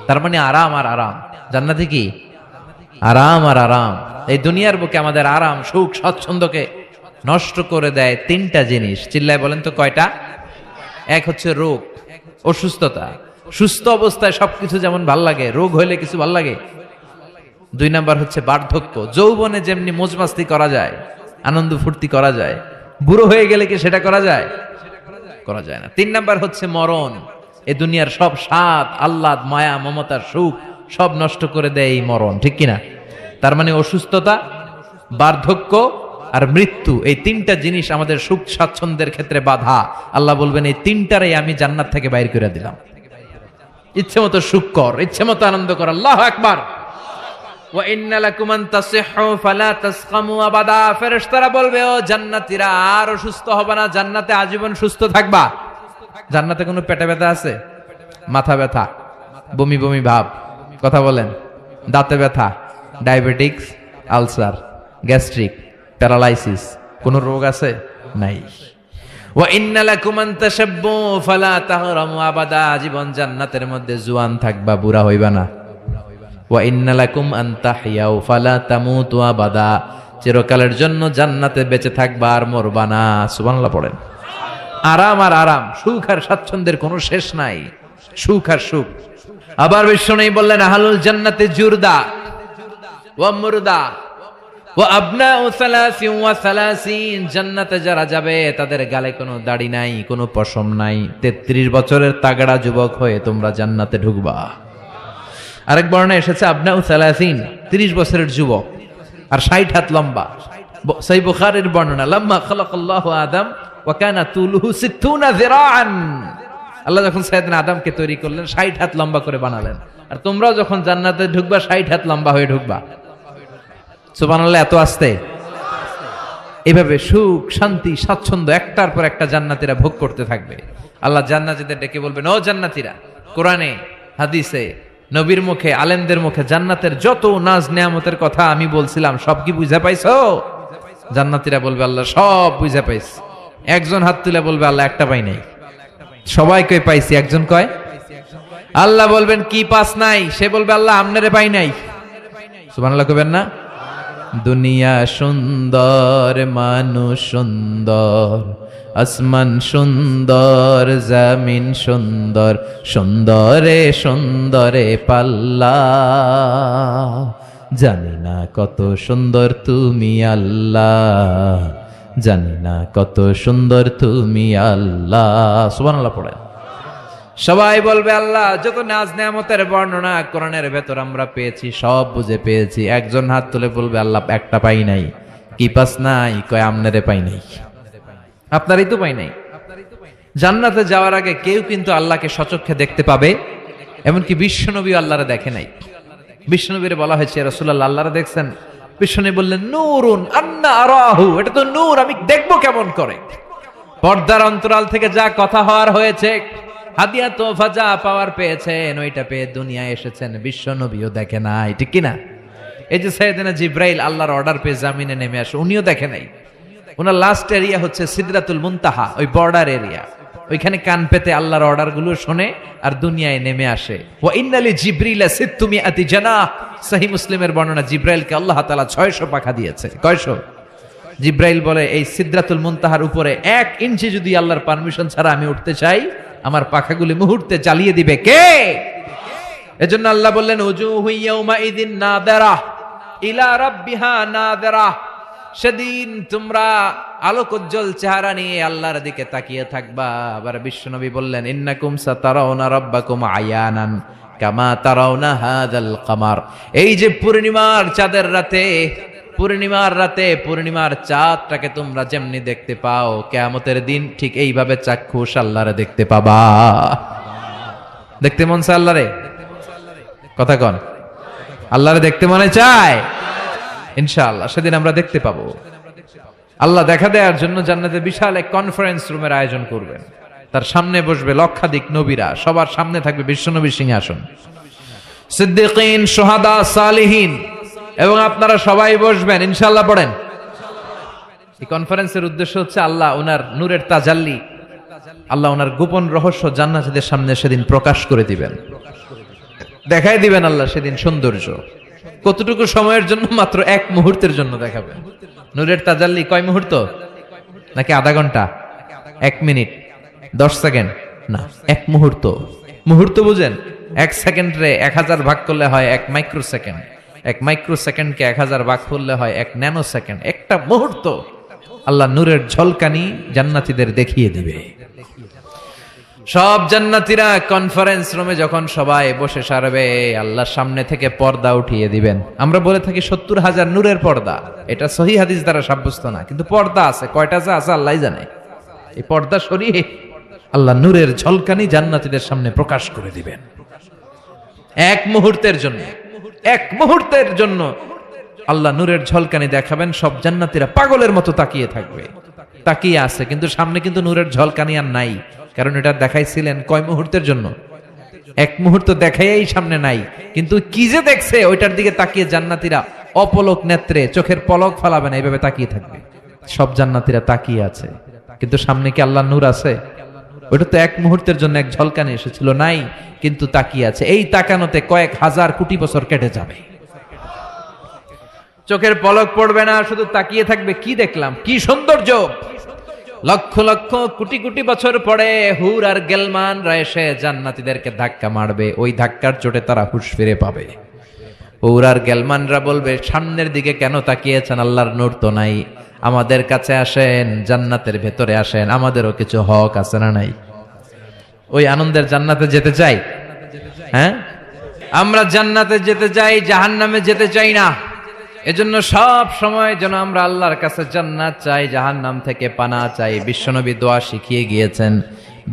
তার মানে আরাম আর আরাম। জান্নাতে কি? আরাম আর আরাম। এই দুনিয়ার বুকে আমাদের আরাম, সুখ, স্বাচ্ছন্দ্যকে নষ্ট করে দেয় তিনটা জিনিস। চিল্লায় বলেন তো কয়টা? এক হচ্ছে রোগ, অসুস্থতা। সুস্থ অবস্থায় সবকিছু যেমন ভাল লাগে, রোগ হইলে কিছু ভাল লাগে। দুই নাম্বার হচ্ছে বার্ধক্য। যৌবনে যেমনি মজমাস্তি করা যায়, আনন্দ ফুর্তি করা যায়, বুড়ো হয়ে গেলে কি সেটা করা যায়? করা যায় না। তিন নাম্বার হচ্ছে মরণ। এ দুনিয়ার সব স্বাদ, আহ্লাদ, মায়া, মমতার সুখ সব নষ্ট করে দেয় এই মরণ, ঠিক কিনা? তার মানে অসুস্থতা, বার্ধক্য আর মৃত্যু, এই তিনটা জিনিস আমাদের সুখ স্বাচ্ছন্দ্যের ক্ষেত্রে বাধা। আল্লাহ বলবেন এই তিনটারই আমি জান্নাত থেকে বাইর করে দিলাম। ইচ্ছে মতো সুখ কর, ইচ্ছে মতো আনন্দ কর। আল্লাহু আকবার। ওয়া ইন্না লাকুম আন তাসিহু ফালা তাসকামু আবাদা। ফেরেশতারা বলবে ও জান্নাতীরা আর অসুস্থ হবে না, জান্নাতে আজীবন সুস্থ থাকবা। জান্নাতে কোনো পেটে ব্যথা আছে? মাথা ব্যথা, বমি বমি ভাব, কথা বলেন, দাঁতে ব্যথা, ডায়াবেটিক্স, আলসার, গ্যাস্ট্রিক, প্যারালাইসিস, কোন রোগ আছে? নাই। ওয়া ইন্না লাকুম আন তাশাব্বু ফালা তাহরামু আবাদা। জীবন জান্নাতের মধ্যে জোয়ান থাকবা, বুড়া হইবা না। ওয়া ইন্না লাকুম আন তাহইয়াউ ফালা তামুতু আবাদা। চিরকালের জন্য জান্নাতে বেঁচে থাকবা আর মরবা না। সুবহানাল্লাহ পড়েন। আরাম আর আরাম, সুখ আর স্বাচ্ছন্দ্যের কোনো শেষ নাই। সুখ আর সুখ। আবার বিশ্বনবী বললেন আহলুল জান্নাতে জুরদা ওয়া মুরদা ওয়া আবনাউ সালাসিন ওয়া সালাসিন। জান্নাতে যারা যাবে তাদের গালে কোনো দাড়ি নাই, কোনো পশম নাই। 33 বছরের তাগড়া যুবক হয়ে তোমরা জান্নাতে ঢুকবা। আরেক বর্ণনায় এসেছে আবনাউ সালাসিন, 30 বছরের যুবক আর 60 হাত লম্বা। সহিহ বুখারীর বর্ণনা, লাম্মা খালাকাল্লাহু আদম ওয়া কানা তুলুহু 60 যিরাআন। আল্লাহ যখন সাইয়েদনা আদমকে তৈরি করলেন 60 হাত লম্বা করে বানালেন। আর তোমরাও যখন জান্নাতে ঢুকবা 60 হাত লম্বা হয়ে ঢুকবা। সুবহানাল্লাহ। এত আস্তে। এভাবে সুখ, শান্তি, স্বাচ্ছন্দ্য একটার পর একটা জান্নাতীরা ভোগ করতে থাকবে। আল্লাহ জান্নাতীদের ডেকে বলবেন ও জান্নাতীরা, কোরআনে, হাদিসে, নবীর মুখে, আলেমদের মুখে জান্নাতের যত নাজ নেয়ামতের কথা আমি বলছিলাম সব কি বুঝা পাইছো? জান্নাতীরা বলবে আল্লাহ সব বুঝা পাইছি। একজন হাত তুলে বলবে আল্লাহ একটা পাই নাই। সবাই কই পাইছি, একজন কয়। আল্লাহ বলবেন কি পাস নাই? সে বলবে আল্লাহ আমনেরে পাই নাই। সুবহানাল্লাহ কইবেন না? দুনিয়া সুন্দর, মানুষ সুন্দর, আসমান সুন্দর, জমিন সুন্দর, সুন্দরে সুন্দরে পাল্লা। জানি না কত সুন্দর তুমি আল্লাহ, জানি না কত সুন্দর তুমি আল্লাহ। সুবহানাল্লাহ পড়ে। সবাই বলবে আল্লাহ যত নাজ নেয়ামতের বর্ণনা কোরআনের ভেতর আমরা পেয়েছি সব বুঝে পেয়েছি। একজন হাত তুলে বলবে আল্লাহ একটা পাই নাই। কি পাস নাই? কয় আমনেরে পাই নাই। আপনারই তো পাই নাই। জান্নাতে যাওয়ার আগে কেউ কিন্তু আল্লাহকে সচক্ষে দেখতে পাবে, এমনকি বিশ্বনবী আল্লাহরে দেখে নাই। বিশ্বনবীর বলা হয়েছে রাসূলুল্লাহ আল্লাহরে দেখছেন? বিশ্বনবী বললেন নূরুন আন্না আরাহু, এটা তো নূর, আমি দেখবো কেমন করে? পর্দার অন্তরাল থেকে যা কথা হওয়ার হয়েছে হাদিয়া তোফা যা পাওয়ার পেয়েছেন ওইটা পেয়ে দুনিয়ায় এসেছেন, বিশ্ব নবীও দেখে নাই, ঠিক কিনা? এই যে সাইয়েদনা জিব্রাইল আল্লাহর অর্ডার পেয়ে জামিনে নেমে আসে, উনিও দেখে নাই। ওনার লাস্ট এরিয়া হচ্ছে সিদরাতুল মুনতাহা, ওই বর্ডার এরিয়া। ওইখানে কান পেতে আল্লাহর অর্ডার গুলো শোনে আর দুনিয়ায় নেমে আসে। ওয়া ইন্নালি জিবরিলা সিত্তুমিআতি জানাহ, সহিহ মুসলিমের বর্ণনা, জিব্রাইলকে আল্লাহ তাআলা 600 পাখা দিয়েছে। কয়শো? জিব্রাইল বলে এই সিদরাতুল মুনতাহার উপরে 1 ইঞ্চি যদি আল্লাহর পারমিশন ছাড়া আমি উঠতে চাই, আমার পাখাগুলি মুহূর্তে জ্বালিয়ে দিবে কে? এজন্য আল্লাহ বললেন উজুহু ইয়াউমা ইযিন নাদিরা ইলা রাব্বিহা নাদিরা, সেদিন তোমরা আলোকোজ্জ্বল চেহারা নিয়ে আল্লাহর দিকে তাকিয়ে থাকবা। আবার বিশ্বনবী বললেন ইন্নাকুম সাতারাউনা রাব্বাকুম আয়ানান কামা তারাউনা হাযাল কামার, এই যে পূর্ণিমার চাঁদের রাতে, পূর্ণিমার চাঁদটাকে তোমরা যেমনি দেখতে পাও, কিয়ামতের দিন ঠিক এইভাবে চাক্ষুষ আল্লাহরে দেখতে পাবা। দেখতে মন চায় আল্লাহরে? কথা কন, আল্লাহরে দেখতে মনে চায়? ইনশাআল্লাহ সেদিন আমরা দেখতে পাবো। আল্লাহ দেখা দেওয়ার জন্য জান্নাতে বিশাল এক কনফারেন্স রুমের আয়োজন করবেন। তার সামনে বসবে লক্ষাধিক নবীরা, সবার সামনে থাকবে বিশ্বনবীর সিংহাসন, সিদ্দিকিন, শুহাদা, সালিহিন, এবং আপনারা সবাই বসবেন ইনশাআল্লাহ। পড়েন, এই কনফারেন্সের উদ্দেশ্য হচ্ছে আল্লাহ ওনার নূরের তাজাল্লি, আল্লাহ ওনার গোপন রহস্য জান্নাতীদের সামনে সেদিন প্রকাশ করে দিবেন, দেখাই দিবেন আল্লাহ সেদিন সৌন্দর্য। কতটুকু সময়ের জন্য? মাত্র 1 মুহূর্তের জন্য দেখাবেন। নূরের তাজাল্লি কয় মুহূর্ত? নাকি আধা ঘন্টা, 1 মিনিট, 10 সেকেন্ড? না, 1 মুহূর্ত। মুহূর্ত বুঝেন? 1 সেকেন্ডে 1000 ভাগ করলে হয় 1 মাইক্রো সেকেন্ড, 1 মাইক্রো সেকেন্ডকে 1000 ভাগ করলে হয় 1 ন্যানো সেকেন্ড। একটা মুহূর্ত আল্লাহ নূরের ঝলকানি জান্নাতীদের দেখিয়ে দিবে। সব জান্নাতীরা কনফারেন্স রুমে যখন সবাই বসে সারবে, আল্লাহর সামনে থেকে পর্দা উঠিয়ে দিবেন। আমরা বলে থাকি 70,000 নূরের পর্দা, এটা সহিহ হাদিস দ্বারা সাব্যস্ত না, কিন্তু পর্দা আছে। কয়টা যে আছে আল্লাহই জানে। এই পর্দা সরিয়ে আল্লাহ নূরের ঝলকানি জান্নাতীদের সামনে প্রকাশ করে দিবেন। 1 মুহূর্তের জন্য, 1 মুহূর্তের জন্য আল্লাহ নূরের ঝলকানি দেখাবেন। সব জান্নাতীরা পাগলের মতো তাকিয়ে থাকবে, তাকিয়ে আছে, কিন্তু সামনে কিন্তু নূরের ঝলকানি আর নাই। কারণ এটা দেখাইছিলেন কয় মুহূর্তের জন্য? 1 মুহূর্ত দেখাই সামনে নাই, কিন্তু কি যে দেখছে ওইটার দিকে তাকিয়ে জান্নাতীরা অপলক নেত্রে, চোখের পলক ফালাবে না, এইভাবে তাকিয়ে থাকবে। সব জান্নাতীরা তাকিয়ে আছে, কিন্তু সামনে কি আল্লাহর নূর আছে? ওইটা তো 1 মুহূর্তের জন্য এক ঝলকানি এসেছিল, নাই, কিন্তু তাকিয়ে আছে। এই তাকানোতে কয়েক হাজার কোটি বছর কেটে যাবে, চোখের পলক পড়বে না, শুধু তাকিয়ে থাকবে। কি দেখলাম, কি সৌন্দর্য! লক্ষ লক্ষ কোটি কোটি বছর পরে হুর আর গেলমানরা এসে জান্নাতীদেরকে ধাক্কা মারবে। ওই ধাক্কার চোটে তারা হুঁশ ফিরে পাবে। হুর আর গেলমানরা বলবে, সামনের দিকে কেন তাকিয়েছেন? আল্লাহর নূর তো নাই, আমাদের কাছে আসেন, জান্নাতের ভেতরে আসেন, আমাদেরও কিছু হক আছে না নাই? ওই আনন্দের জান্নাতে যেতে চাই। হ্যাঁ, আমরা জান্নাতে যেতে চাই, জাহান্নামে যেতে চাই না। এজন্য সব সময় যেন আমরা আল্লাহর কাছে জান্নাত চাই, জাহান্নাম থেকে পানা চাই। বিশ্বনবী দোয়া শিখিয়ে গিয়েছেন।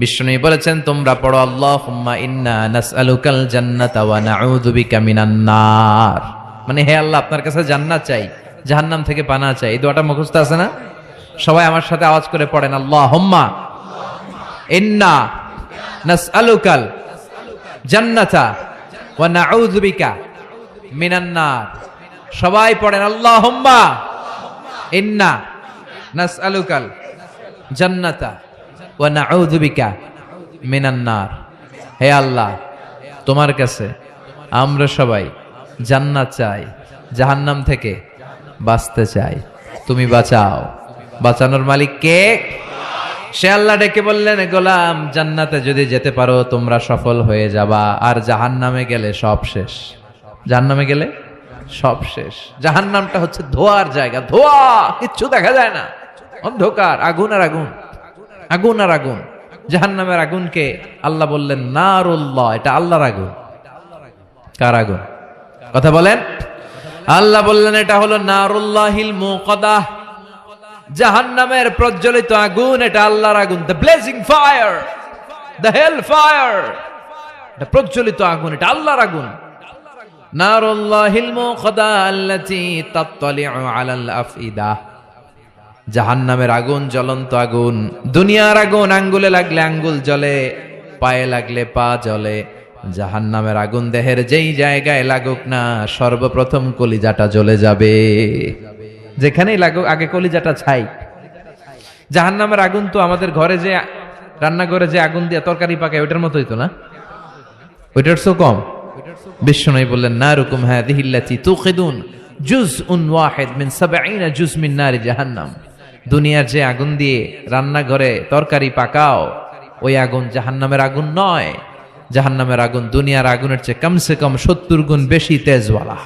বিশ্বনবী বলেছেন, তোমরা পড়ো আল্লাহুম্মা ইন্না নাসআলুকাল জান্নাতা ওয়া নাউযু বিকা মিনান নার। মানে হে আল্লাহ, আপনার কাছে জান্নাত চাই, জাহান্নাম থেকে পানা চাই। এই দোয়াটা মুখস্থ আছে না? সবাই আমার সাথে আওয়াজ করে পড়েন, আল্লাহুম্মা ইন্না নাসআলুকাল জান্নাতা ওয়া নাউযু বিকা মিনান নার। সবাই পড়েন, আল্লাহুম্মা ইন্না নাসআলুকাল জান্নাতা ওয়া নাউযু বিকা মিনান নার। হে আল্লাহ, তোমার কাছে আমরা সবাই জান্নাত চাই, জাহান্নাম থেকে বাঁচতে চাই, তুমি বাঁচাও। বাঁচানোর মালিক কে? সে আল্লাহ ডেকে বললেন, গোলাম, জান্নাতে যদি যেতে পারো তোমরা সফল হয়ে যাবা, আর জাহান্নামে গেলে সব শেষ। জাহান্নামে গেলে সব শেষ। জাহান্নামটা হচ্ছে ধোঁয়ার জায়গা, ধোঁয়া, কিচ্ছু দেখা যায় না, অন্ধকার, আগুন আর আগুন, আগুন আর আগুন। জাহান্নামের আগুনকে আল্লাহ বললেন নারুল্লাহ, এটা আল্লাহর আগুন। কার আগুন? কথা বলেন। আল্লাহ বললেন এটা হলো নারুল্লাহিল মুকাদ্দাহ, জাহান্নামের প্রজ্বলিত আগুন, এটা আল্লাহর আগুন। The blazing fire, the hell fire, এটা প্রজ্বলিত আগুন, এটা আল্লাহর আগুন। নারুল্লাহিল মুকাদ্দাহ আল্লাতী তাত্তালিউ আলাল আফইদা, জাহান্নামের আগুন জ্বলন্ত আগুন, দুনিয়ার আগুন আঙ্গুলে লাগলে আঙ্গুল জ্বলে, পায়ে লাগলে পা জ্বলে, জাহান্নামের আগুন দেহের যেই জায়গায় লাগুক না সর্বপ্রথম কলিজাটা জ্বলে যাবে। যেখানেই লাগুক আগে কলিজাটা ছাই। জাহান্নামের আগুন তো আমাদের ঘরে যে রান্নাঘরে যে আগুন দিয়ে তরকারি পাকায় ওইটার মতোই তো না, ওইটার সো কম। বিশ্বনবী বললেন নারুকুম হাযিহিল্লাতী তুকিদুন জুজউন ওয়াহিদ মিন ৭০ জুজ মিন নারি জাহান্নাম। দুনিয়ার যে আগুন দিয়ে রান্নাঘরে তরকারি পাকাও ওই আগুন জাহান্নামের আগুন নয়। জাহান্নামের আগুন দুনিয়ার আগুনের চেয়ে কমসে কম ৭০ গুণ বেশি তেজওয়ালা।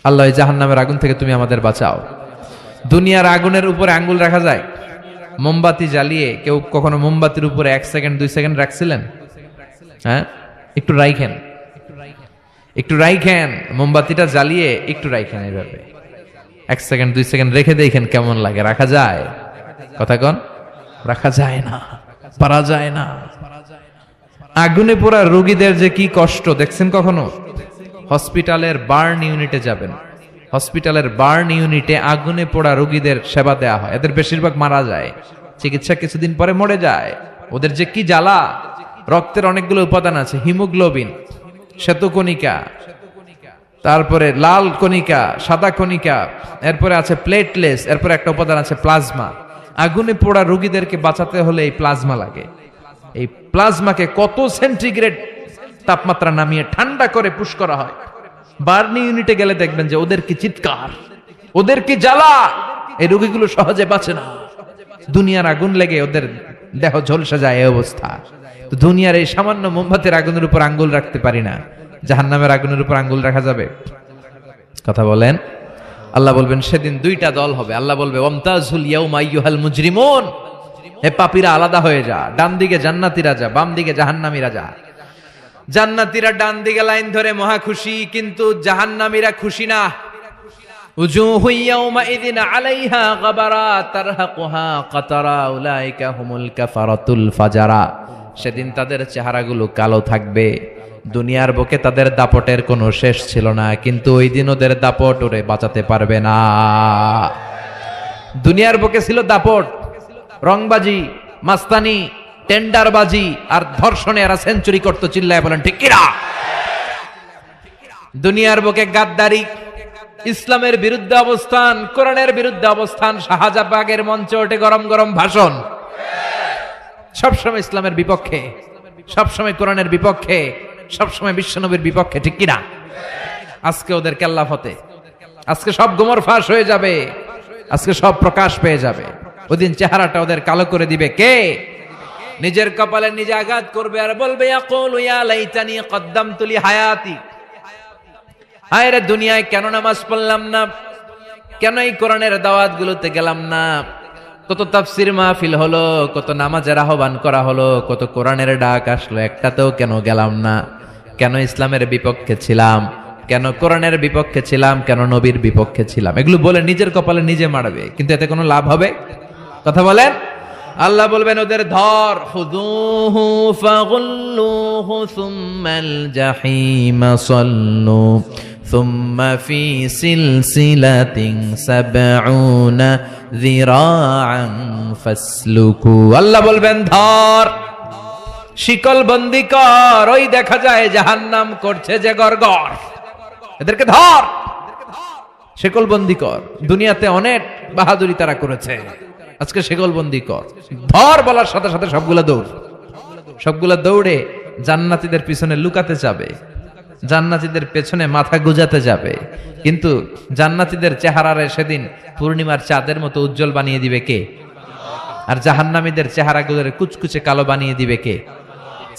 আল্লাহ এই জাহান্নামের আগুন থেকে তুমি আমাদের বাঁচাও। দুনিয়ার আগুনের উপরে আঙ্গুল রাখা যায়? মোমবাতি জ্বালিয়ে কেউ কখনো মোমবাতির উপরে 1 সেকেন্ড 2 সেকেন্ড রাখছিলেন? হ্যাঁ, একটু রাইখেন মোমবাতিটা জ্বালিয়ে একটু রাইখেন, এইভাবে 1 সেকেন্ড 2 সেকেন্ড রেখে দেখেন কেমন লাগে। রাখা যায়? কথা কন, রাখা যায় না, পারা যায় না। আগুনে পোড়া রোগীদের যে কি কষ্ট দেখছেন কখনো? হসপিটালের বার্ন ইউনিটে যাবেন, হসপিটালের বার্ন ইউনিটে আগুনে পোড়া রোগীদের সেবা দেয়া হয়। এদের বেশিরভাগ মারা যায়, চিকিৎসা কিছুদিন পরে মরে যায়। ওদের যে কি জ্বালা। রক্তের অনেকগুলো উপাদান আছে, হিমোগ্লোবিন, শ্বেতকণিকা, তারপরে লাল কণিকা, সাদা কণিকা, এরপরে আছে প্লেটলেস, এরপরে একটা উপাদান আছে প্লাজমা। আগুনে পোড়া রোগীদেরকে বাঁচাতে হলে এই প্লাজমা লাগে। এই প্লাজমাকে কত সেন্টিগ্রেড তাপমাত্রা নামিয়ে ঠান্ডা করে পুশ করা হয়। বার্ন ইউনিটে গেলে দেখবেন যে ওদের কি চিৎকার, ওদের কি জ্বালা। এই রোগীগুলো সহজে বাঁচে না, দুনিয়ার আগুন লেগে ওদের দেহ ঝলসে যায় এই অবস্থা। তো দুনিয়ার এই সামান্য মোমবাতির আগুনের উপর আঙ্গুল রাখতে পারি না, জাহান্নামের আগুনের উপর আঙ্গুল রাখা যাবে? কথা বলেন। আল্লাহ বলবেন সেদিন দুইটা দল হবে। আল্লাহ বলবে ওয়ামতাজুল ইয়াউমা আইয়ুহাল মুজরিমুন, হে পাপীরা আলাদা হয়ে যা, ডান দিকে জান্নাতীরা যা, বাম দিকে জাহান্নামীরা যা। জান্নাতীরা ডান দিকে লাইন ধরে মহা খুশি, কিন্তু জাহান্নামীরা খুশি না। উজুহু ইয়াউমাইযিন আলাইহা গাবারা তারহাকুহা কাতারা উলাইকা হুমুল কাফারাতুল ফাজারা। সেদিন তাদের চেহারাগুলো কালো থাকবে। দুনিয়ার বুকে তাদের দাপটের কোনো শেষ ছিল না, কিন্তু ওই দিন ওদের দাপট ওরে বাঁচাতে পারবে না। দুনিয়ার বুকে ছিল দাপট, রংবাজি, মাস্তানি, টেন্ডারবাজি আর ধর্ষণে এরা সেঞ্চুরি করতো। চিল্লায় বলেন ঠিক কিনা? দুনিয়ার বুকে গাদ্দারি, ইসলামের বিরুদ্ধে অবস্থান, কোরআনের বিরুদ্ধে অবস্থান, শাহজাবাগের মঞ্চে ওঠে গরম গরম ভাষণ, সবসময় ইসলামের বিপক্ষে, সবসময় কোরআনের বিপক্ষে, সবসময় বিশ্বনবীর বিপক্ষে। ঠিক কিনা? আজকে ওদের কেল্লা ফতে, আজকে সব গোমর ফাঁস হয়ে যাবে, আজকে সব প্রকাশ পেয়ে যাবে। ওদিন চেহারাটা ওদের কালো করে দিবে কে? নিজের কপালে নিজে আঘাত করবে আর বলবে ইয়াকুলু ইয়া লাইতানি কদ্দামতু লি হায়াতি। হায় রে দুনিয়ায় কেন নামাজ পড়লাম না, কেন এই কোরআনের দাওয়াতগুলোতে গেলাম না। কত তাফসীর মাহফিল হলো, কত নামাজের আহ্বান করা হলো, কত কোরআনের ডাক আসলো, একটাতেও কেন গেলাম না? কেন ইসলামের বিপক্ষে ছিলাম, কেন কোরআনের বিপক্ষে ছিলাম, কেন নবীর বিপক্ষে ছিলাম? এগুলো বলে নিজের কপালে নিজে মারবে, কিন্তু এতে কোনো লাভ হবে? কথা বলেন। আল্লাহ বলবেন ওদের ধর, খুযূহু ফাগুল্লুহু সুম্মাল জাহিমা সাল্লু সুম্মা ফি সিলসিলাতিন ৭০ যিরাআন ফাসলুকু। আল্লাহ বলবেন ধর, শিকল বন্দি কর, ওই দেখা যায় জাহান্নাম করছে যে গড়গড়, এদেরকে ধর, শিকল বন্দি কর। দুনিয়াতে অনেক বাহাদুরি তারা করেছে, আজকে শিকল বন্দি কর। ধর বলার সাথে সাথে সবগুলা দৌড়ে জান্নাতীদের পিছনে লুকাতে যাবে, জান্নাতীদের পেছনে মাথা গুজাতে যাবে। কিন্তু জান্নাতীদের চেহারারে সেদিন পূর্ণিমার চাঁদের মতো উজ্জ্বল বানিয়ে দিবে কে? আর জাহান্নামীদের চেহারাগুলোরে কুচকুচে কালো বানিয়ে দিবে কে?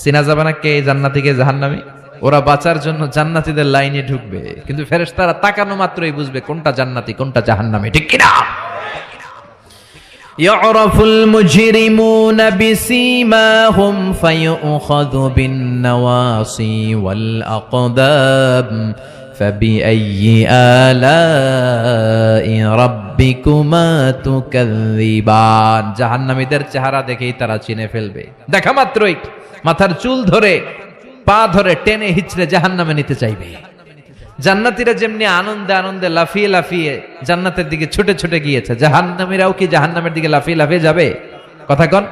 চিনা যাবে না কে জান্নাতী কে জাহান্নামী? ওরা বাঁচার জন্য জান্নাতীদের লাইনে ঢুকবে, কিন্তু ফেরেশতারা তাকানো মাত্রই বুঝবে কোনটা জান্নাতী কোনটা জাহান্নামী। ঠিক কিনা? ইয়ারাফুল মুজরিমুনা বিসীমাহুম ফায়ুখাযু বিন-নাওয়াসি ওয়াল আকদাব ফাবিআইয়ি আলাই রাব্বিকুমা তুকাযযিবান। জাহান্নামীদের চেহারা দেখেই তারা চিনে ফেলবে, দেখা মাত্রই মাথার চুল ধরে পা ধরে টেনে হিচড়ে জাহান্নামে নিতে চাইবে। জান্নাতীরা যেমনি আনন্দে আনন্দে লাফিয়ে লাফিয়ে জান্নাতের দিকে ছুটে ছুটে গিয়েছে, জাহান্নামীরাও কি জাহান্নামের দিকে লাফিয়ে লাফিয়ে যাবে? কথা কন।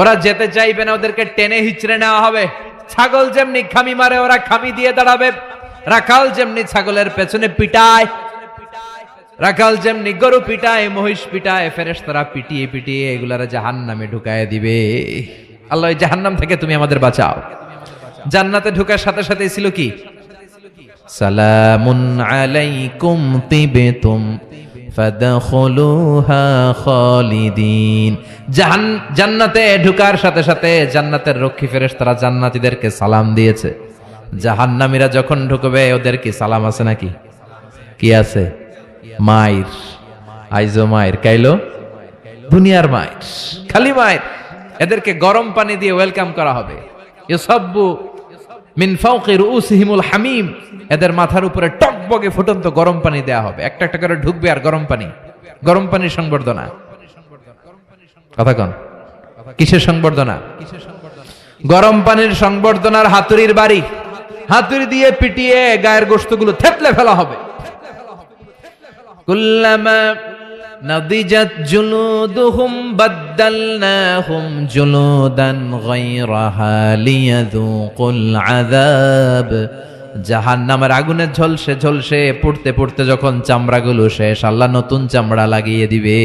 ওরা যেতে চাইবে না, ওদেরকে টেনে হিচড়ে নেওয়া হবে। ছাগল যেমনি খামি মারে ওরা খামি দিয়ে দাঁড়াবে, রাখাল যেমনি ছাগলের পেছনে পিটায়, রাখাল যেমনি গরু পিটায়, মহিষ পিটায়, ফেরেশতারা পিটিয়ে পিটিয়ে এগুলারা জাহান্নামে ঢুকায় দিবে। আল্লাহ এই জাহান্নাম থেকে তুমি আমাদের বাঁচাও। জান্নাতে ঢোকার সাথে সাথে ছিল কি? সালামুন আলাইকুম তিবতুম ফাদখুলুহা খালিদিন। জান্নাতে ঢোকার সাথে সাথে জান্নাতের রক্ষী ফেরেশতারা জান্নাতীদেরকে সালাম দিয়েছে। জাহান্নামীরা যখন ঢুকবে ওদের কি সালাম আছে নাকি? কি আছে? মায়ের আইজো মায়ের কাইলো দুনিয়ার মায়ের, খালি মায়ের। এদেরকে গরম পানি দিয়ে ওয়েলকাম করা হবে। ইউসাব্বু মিন ফাওকি রুউসিহিমুল হামিম, এদের মাথার উপরে টকবগে ফুটন্ত গরম পানি দেয়া হবে। একটা একটা করে ঢুকবে আর গরম পানি, গরম পানির সংবর্ধনা। কথা কন, কিসের সংবর্ধনা? গরম পানির সংবর্ধনার হাতুড়ির বাড়ি, হাতুড়ি দিয়ে পিটিয়ে গায়ের গোশতগুলো থেতলে ফেলা হবে। কুল্লামা নাদিজাত জুলুদুহুম বাদদালনাহুম জুলুদান গায়রাহা লিয়াযুকুল আযাব। জাহান্নামের আগুনে ঝলসে ঝলসে পুড়তে পুড়তে যখন চামড়াগুলো শেষ, আল্লাহ নতুন চামড়া লাগিয়ে দিবে।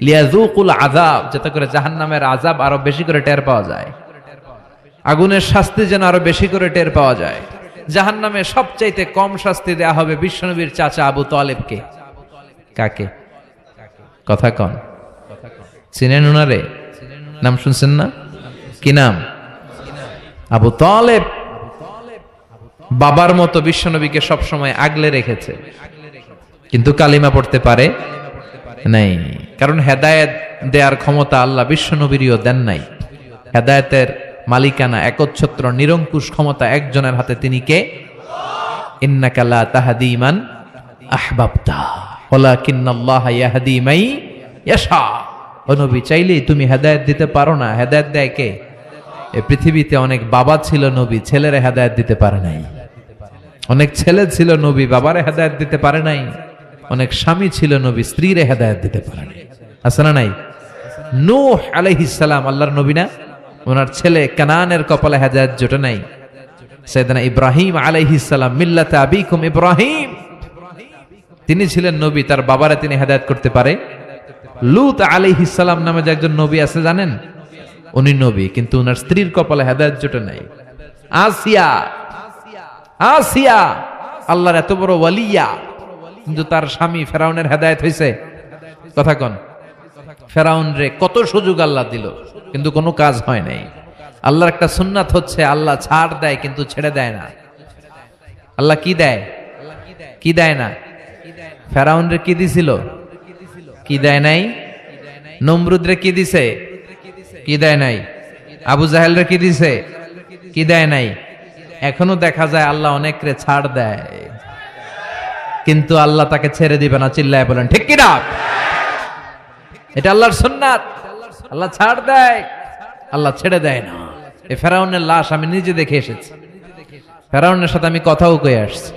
লিয়াযুকুল আযাব, যাতে করে জাহান্নামের আযাব আরো বেশি করে টের পাওয়া যায়, আগুনের শাস্তি যেন আরো বেশি করে টের পাওয়া যায়। জাহান্নামে সবচাইতে কম শাস্তি দেয়া হবে বিশ্বনবীর চাচা আবু তালেবকে। কাকে? কথা কন, চিনেন উনারে? নাম শুনছেন না? কি নাম? আবু তালেব। বাবার মতো বিশ্বনবীকে সবসময় আগলে রেখেছে, কিন্তু কালিমা পড়তে পারে নাই, কারণ হেদায়েত দেওয়ার ক্ষমতা আল্লাহ বিশ্বনবীরও দেন নাই। হেদায়েতের মালিকানা, একচ্ছত্র নিরঙ্কুশ ক্ষমতা একজনের হাতে। তিনি কে? ইন্নাকা লা তাহদি মান আহবাবতা ওয়ালাকিন্নাল্লাহা ইয়াহদি মান ইয়াশা। ও নবী, চাইলেই তুমি হেদায়েত দিতে পারো না। হেদায়েত দেয় কে? এই পৃথিবীতে অনেক বাবা ছিল নবী, ছেলেরে হেদায়েত দিতে পারে নাই। অনেক ছেলে ছিল নবী, বাবারে হেদায়েত দিতে পারে নাই। অনেক স্বামী ছিল নবী, স্ত্রীরে হেদায়েত দিতে পারে নাই। আছে না নাই? নূহ আলাইহিস সালাম আল্লাহর নবী না? ওনার ছেলে কানানের কপালে হেদায়েত জোটে নাই। সাইয়েদনা ইব্রাহিম আলাইহিস সালাম, মিল্লাতে আবিকুম ইব্রাহিম, তিনি ছিলেন নবী, তার বাবারে তিনি হেদায়েত করতে পারে? লূত আলাইহিস সালাম নামে যে একজন নবী আছে জানেন? উনি নবী, কিন্তু ওনার স্ত্রীর কপালে হেদায়েত জোটে নাই। আসিয়া, আসিয়া আল্লাহর এত বড় ওয়ালিয়া, কিন্তু তার স্বামী ফেরাউনের হেদায়েত হয়েছে? কথা কন। ফেরাউন রে কত সুযোগ আল্লাহ দিল, কিন্তু কোনো কাজ হয় নাই। আল্লাহর একটা সুন্নাত হচ্ছে আল্লাহ ছাড় দেয় কিন্তু ছেড়ে দেয় না। আল্লাহ কি দেয়? কি দেয় না? ফেরাউন রে কি দিছিল? কি দেয় নাই? নমরুদ রে কি দিছে? কি দেয় নাই? আবু জাহেল রে কি দিছে? কি দেয় নাই? এখনো দেখা যায় আল্লাহ অনেক রে ছাড় দেয়, কিন্তু আল্লাহ তাকে ছেড়ে দিবে না। চিল্লায় বলেন ঠিক কি না? এটা আল্লাহর সুন্নাত। আল্লাহ ছাড় দেয়, আল্লাহ ছেড়ে দেয় না। এই ফেরাউনের লাশ আমি নিজে দেখে এসেছি। ফেরাউনের সাথে আমি কথাও কয়ে আসছি,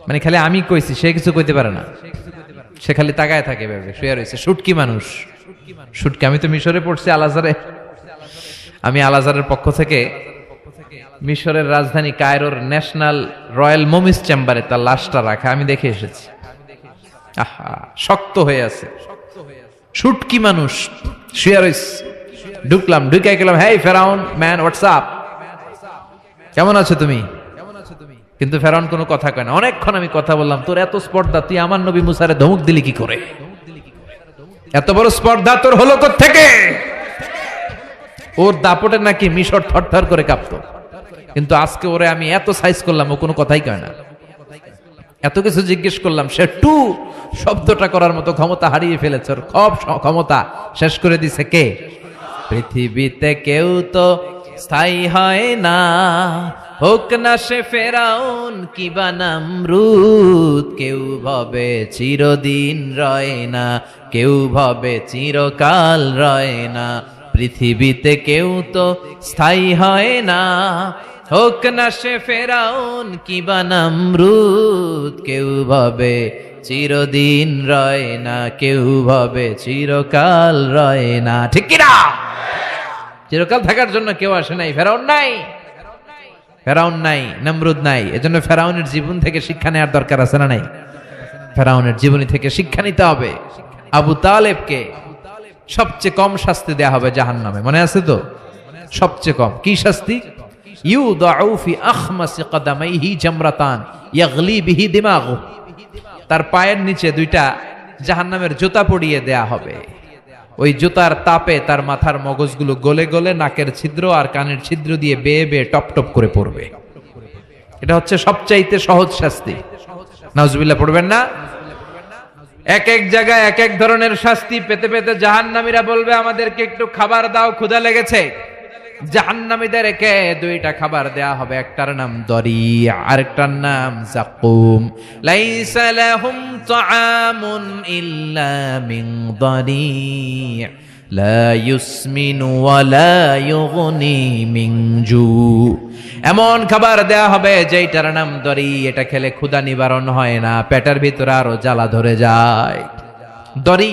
মানে খালি আমি কইছি, সে কিছু কইতে পারে না। সে খালি তাকায় থাকে, ভেবে শুয়ে রয়েছে। শুটকি মানুষ, শুটকি। আমি তো মিশরে পড়ছি, আল আজহারে। আমি আল আজহারের পক্ষ থেকে মিশরের রাজধানী কায়রোর ন্যাশনাল রয়্যাল মমিস চেম্বারে তার লাশটা রাখা আমি দেখে এসেছি। আহা, শক্ত হয়ে আছে, শুটকি মানুষ শুয়ে রয়েছে। ঢুকলাম, ঢুকে গেলাম, হেই ফেরাউন ম্যান, হোয়াটসঅ্যাপ, কেমন আছো তুমি? কিন্তু ফেরাউন কোনো কথা কয় না। অনেকক্ষণ আমি কথা বললাম, তোর এত স্পর্ধা, তুই আমার নবী মুসারে ধমক দিলি কি করে? এত বড় স্পর্ধা তোর হলো কোত্থেকে? ওর দাপটে নাকি মিশর থরথর করে কাঁপতো, কিন্তু আজকে ওরে আমি এত সাইজ করলাম, ও কোনো কথাই কয় না। এত কিছু জিজ্ঞেস করলাম, সে টু শব্দটা করার মতো ক্ষমতা হারিয়ে ফেলেছে। ওর সব ক্ষমতা শেষ করে দিছে কে? পৃথিবীতে কেউ তো স্থায়ী হয় না, হোক না সে ফেরাউন কিবা নমরুদ। কেউ ভাবে চিরদিন রয় না, কেউ ভাবে চিরকাল রয় না। পৃথিবীতে কেউ তো স্থায়ী হয় না, হোক না সে ফেরাউন কিবা নমরুদ। কেউ ভাবে চিরদিন রয় না, কেউ ভাবে চিরকাল রয় না। ঠিক কিনা? চিরকাল থাকার জন্য কেউ আসে নাই। ফেরাউন নাই, ফেরাউন নাই, নমরুদ নাই। এজন্য ফেরাউনের জীবন থেকে শিক্ষা নেওয়ার দরকার আছে না নাই? ফেরাউনের জীবনী থেকে শিক্ষা নিতে হবে। আবু তালেবকে সবচেয়ে কম শাস্তি দেয়া হবে জাহান্নামে, মনে আছে তো? সবচেয়ে কম কি শাস্তি? ইউদাউ ফি আখমাসি কদামাইহি জামরাতান ইয়াগলি বিহি দিমাগু। তার পায়ের নিচে দুইটা জাহান্নামের জুতা পরিয়ে দেয়া হবে। ওই জুতার তাপে তার মাথার মগজগুলো গলে গলে নাকের ছিদ্র আর কানের ছিদ্র দিয়ে বেয়ে বেয়ে টপ টপ করে পড়বে। এটা হচ্ছে সবচাইতে সহজ শাস্তি। নাউজুবিল্লাহ পড়বেন না? এক এক জায়গায় এক এক ধরনের শাস্তি পেতে পেতে জাহান্নামীরা বলবে আমাদেরকে একটু খাবার দাও, ক্ষুধা লেগেছে। জাহান্নামীদেরকে দুইটা খাবার দেয়া হবে, একটার নাম দরি, আরেকটার নাম যাকুম। লাইসা লাহুম তাআমুন ইল্লা মিন দরি লা ইউসমিনু ওয়া লা ইউগনি মিন জু। এমন খাবার দেয়া হবে যেটার নাম দরি, এটা খেলে ক্ষুধা নিবারণ হয় না, পেটের ভিতরে আরো জ্বালা ধরে যায়। দরি।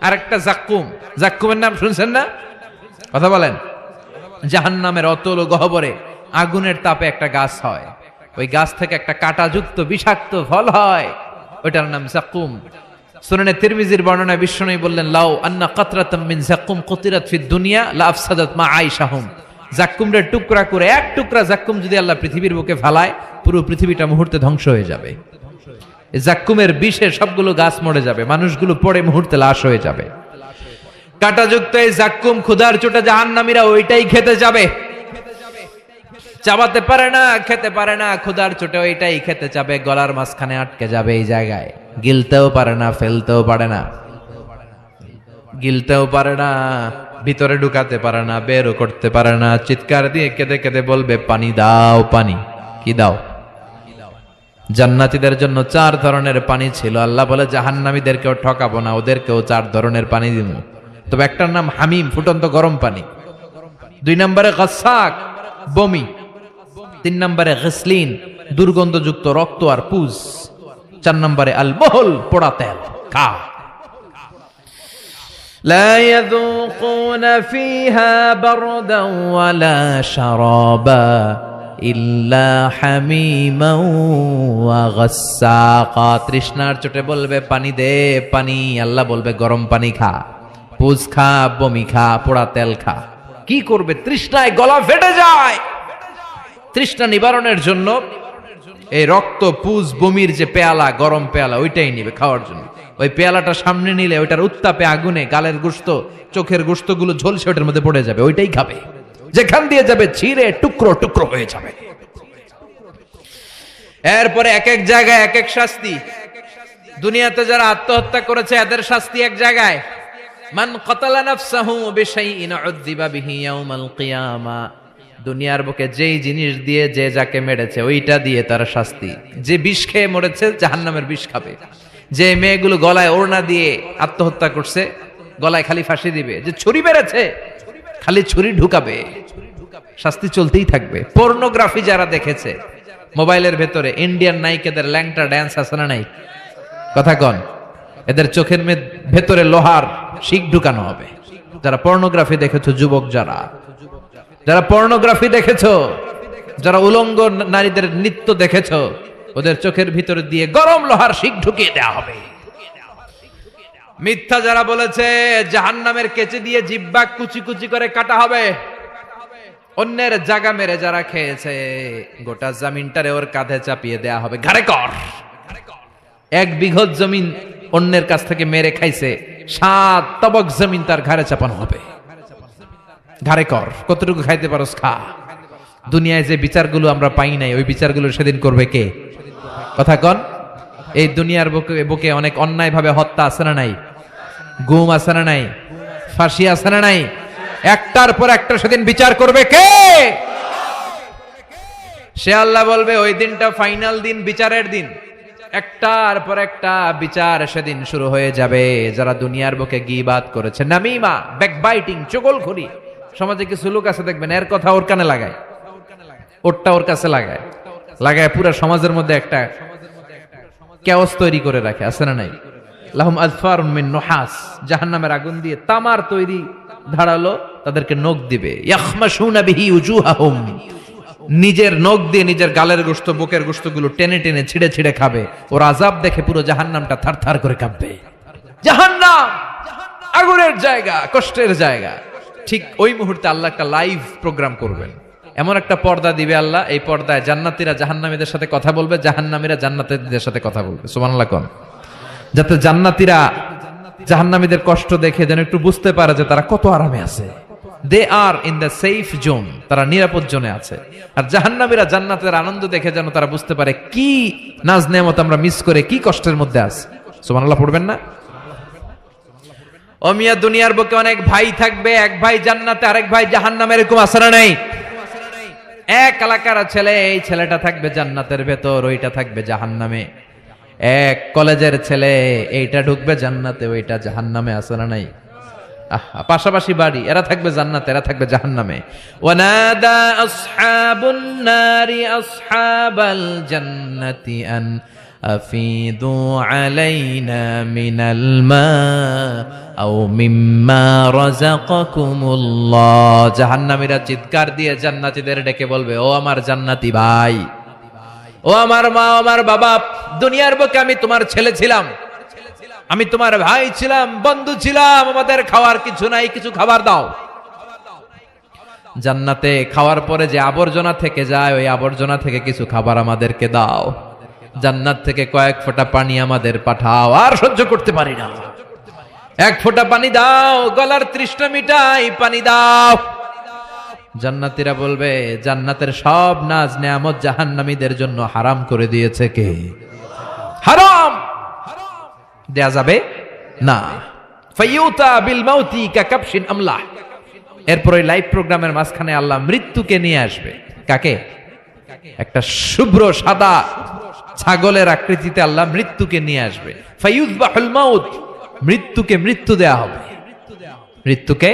আরেকটা যাকুম। যাকুমের নাম শুনছেন না? কথা বলেন। জাহান্নামের অতল গহ্বরে আগুনের তাপে একটা গাছ হয়, ওই গাছ থেকে একটা কাঁটাযুক্ত বিষাক্ত ফল হয়, ওইটার নাম যাকুম। সুনানে তিরমিজির বর্ণনায় বিশ্বনবী বললেন, লাউ আন্না কাতরাতাম মিন যাকুম কুতিরাত ফিদ দুনিয়া লা আফসাদাত মা আইশাহুম। যাকুমের টুকরা করে এক টুকরা যাকুম যদি আল্লাহ পৃথিবীর বুকে ফেলায়, পুরো পৃথিবীটা মুহূর্তে ধ্বংস হয়ে যাবে। এই যাকুমের বিষে সবগুলো গাছ মরে যাবে, মানুষগুলো পড়ে মুহূর্তে লাশ হয়ে যাবে। কাঁটাযুক্ত এই যাকুম ক্ষুধার চোটে জাহান্নামীরা ওইটাই খেতে যাবে। চাবাতে পারে না, খেতে পারে না, ক্ষুধার চোটে ওইটাই খেতে যাবে, গলার মাঝখানে আটকে যাবে এই জায়গায়। গিলতেও পারে না, ফেলতেও পারে না, গিলতেও পারে না, ভিতরে ঢুকাতে পারে না, বেরও করতে পারে না। চিৎকার দিয়ে কেঁদে কেঁদে বলবে পানি দাও, পানি। কি দাও? জান্নাতীদের জন্য 4 ধরনের পানি ছিল। আল্লাহ বলে জাহান্নামীদেরকেও ঠকাবো না, ওদেরকেও 4 ধরনের পানি দিব। তবে একটার নাম হামিম, ফুটন্ত গরম পানি। 2 নম্বরে গাসাক, বমি। 3 নম্বরে গিসলিন, দুর্গন্ধযুক্ত রক্ত আর পুজ। 4 নম্বরে আল মহল, পোড়া তেল। খা। لا يذوقون فيها بردا ولا شرابا إلا حميما وغساقا। তৃষ্ণার চোটে বলবে পানি দে, পানি। আল্লাহ বলবে গরম পানি খা, পুজ খা, বমি খা, পোড়া তেল খা। কি করবে? তৃষ্ণায় গলা ফেটে যায়। তৃষ্ণা নিবারণের জন্য এই রক্ত, পুজ, বমির যে পেয়ালা, গরম পেয়ালা, ওইটাই নিবে খাওয়ার জন্য। ওই পেয়ালাটা সামনে নিলে ওইটার উত্তাপে আগুনে গালের গোশত, চোখের গোশতগুলো ঝলসে ওটার মধ্যে পড়ে যাবে, ওইটাই খাবে। যেখান দিয়ে যাবে ছিঁড়ে টুকরো টুকরো হয়ে যাবে। এরপরে এক এক জায়গায় এক এক শাস্তি। দুনিয়াতে যারা আত্মহত্যা করেছে এদের শাস্তি এক জায়গায়। মান কাতালা নাফসাহু বিশাইইন উযযিবা বিহি ইয়াউমাল কিয়ামা। দুনিয়ার বুকে যেই জিনিস দিয়ে যে যাকে মেরেছে ওইটা দিয়ে তার শাস্তি। যে বিষ খেয়ে মরেছে জাহান্নামের বিষ খাবে। যে মেয়েগুলো গলায় ওড়না দিয়ে আত্মহত্যা করছে, গলায় খালি ফাঁসি দিবে। যে ছুরি মেরেছে খালি ছুরি ঢুকাবে। শাস্তি চলতেই থাকবে। পর্নোগ্রাফি যারা দেখেছে মোবাইলের ভেতরে, ইন্ডিয়ান নায়িকাদের ল্যাংটা ড্যান্স আছে না নাই? কথা কন। এদের চোখের ভেতরে লোহার শিক ঢুকানো হবে। যারা পর্নোগ্রাফি দেখেছো, যুবক যারা যারা পর্নোগ্রাফি দেখেছো, যারা উলঙ্গ নারীদের নৃত্য দেখেছো, ওদের চোখের ভিতরে দিয়ে গরম লোহার শিক ঢুকিয়ে দেওয়া হবে। মিথ্যা যারা বলেছে জাহান্নামের কেচি দিয়ে জিহ্বা কুচি কুচি করে কাটা হবে। অন্যের জায়গা মেরে যারা খেয়েছে গোটা জমিনটারে ওর কাঁধে চাপিয়ে দেয়া হবে। ঘাড়ে কর। 1 বিঘত জমিন অন্যের কাছ থেকে মেরে খাইছে, 7 তবক জমিন তার ঘাড়ে চাপানো হবে। ঘাড়ে কর। কতটুকু খাইতে পারোস খা। দুনিয়ায় যে বিচারগুলো আমরা পাই নাই, ওই বিচারগুলো সেদিন করবে কে? কথা কন। এই দুনিয়ার বুকে অনেক অন্যায় ভাবে হত্যা আছে না নাই? গুম আছে না নাই? ফাঁসি আছে না নাই? একটার পর একটা সেদিন বিচার করবে কে? সে আল্লাহ বলবে ওই দিনটা ফাইনাল দিন, বিচারের দিন। একটার পর একটা বিচার সেদিন শুরু হয়ে যাবে। যারা দুনিয়ার বুকে গীবাত করেছে, নামিমা, ব্যাকবাইটিং, চগলখড়ি। সমাজে কিছু লোক আছে দেখবেন, এর কথা ওর কানে লাগায়, ওরটা ওর কাছে লাগায়, লাগায় পুরো সমাজের মধ্যে একটা কেওস তৈরি করে রাখে, আছে না নাই? লাহুম আযফারুম মিন নুহাস, জাহান্নামের আগুন দিয়ে তামার তৈরি ধারালো তাদেরকে নখ দিবে। ইয়াখমাশুনা বিহি উজুহাহুম, নিজের নখ দিয়ে নিজের গালের গোশত, বুকের গোশতগুলো টেনে টেনে ছিঁড়ে ছিঁড়ে খাবে। ওর আযাব দেখে পুরো জাহান্নামটা থারথার করে কাঁপবে। জাহান্নাম আগুনের জায়গা, কষ্টের জায়গা। ঠিক ওই মুহূর্তে আল্লাহ একটা লাইভ প্রোগ্রাম করবেন। এমন একটা পর্দা দিবে আল্লাহ, এই পর্দায় জান্নাতীরা জাহান্নামীদের সাথে কথা বলবে, জাহান্নামীরা জান্নাতীদের সাথে কথা বলবে। সুবহানাল্লাহ কোন, যাতে জান্নাতীরা জাহান্নামীদের কষ্ট দেখে যেন একটু বুঝতে পারে যে তারা কত আরামে আছে। দে আর ইন দ্য সেফ জোন, তারা নিরাপদ জোনে আছে। আর জাহান্নামীরা জান্নাতের আনন্দ দেখে যেন তারা বুঝতে পারে কি নাজ নেয়ামত আমরা মিস করে কি কষ্টের মধ্যে আছি। সুবহানাল্লাহ পড়বেন না? ও মিয়া, দুনিয়ার বুকে অনেক ভাই থাকবে, এক ভাই জান্নাতে আরেক ভাই জাহান্নামে, এরকম আছে না নাই? এক এলাকার ছেলে, এই ছেলেটা থাকবে জান্নাতের ভেতর, ওইটা থাকবে জাহান্নামে। এক কলেজের ছেলে, এইটা ঢুকবে জান্নাতে, ওইটা জাহান্নামে, আছে না নাই? পাশাপাশি বাড়ি, এরা থাকবে জান্নাতে, এরা থাকবে জাহান্নামে। ওয়ানাদা আসহাবুন নারি আসহাবাল জান্নাতি আন আফিদু আলাইনা মিনাল মা আও মিম্মা রাযাকাকুমুল্লাহ। জাহান্নামীরা চিৎকার দিয়ে জান্নাতীদের ডেকে বলবে, ও আমার জান্নাতি ভাই, ও আমার মা, আমার বাবা, দুনিয়ার বুকে আমি তোমার ছেলে ছিলাম, আমি তোমার ভাই ছিলাম, বন্ধু ছিলাম, আমাদের খাওয়ার কিছু নাই, কিছু খাবার দাও। জান্নাতে খাওয়ার পরে যে আবর্জনা থেকে যায়, ওই আবর্জনা থেকে কিছু খাবার আমাদেরকে দাও। জান্নাত থেকে কয়েক ফোঁটা পানি আমাদের পাঠাও, আর সহ্য করতে পারি না। এক ফোঁটা পানি দাও, গলার তৃষ্ণা মিটাই, পানি দাও। জান্নাতীরা বলবে, জান্নাতের সব নাজ নেয়ামত জাহান্নামীদের জন্য হারাম করে দিয়েছে কে? হারাম দেয়া যাবে না। ফায়ুতা বিল মাউতি কাকাবশিন আমলাহ। এরপর ওই লাইভ প্রোগ্রামের মাঝখানে আল্লাহ মৃত্যুকে নিয়ে আসবে। কাকে? একটা শুভ্র সাদা ছাগলের আকৃতিতে আল্লাহ মৃত্যুকে নিয়ে আসবে। ফায়ুযবাহুল মাউত, মৃত্যুকে মৃত্যু দেয়া হবে, মৃত্যুকে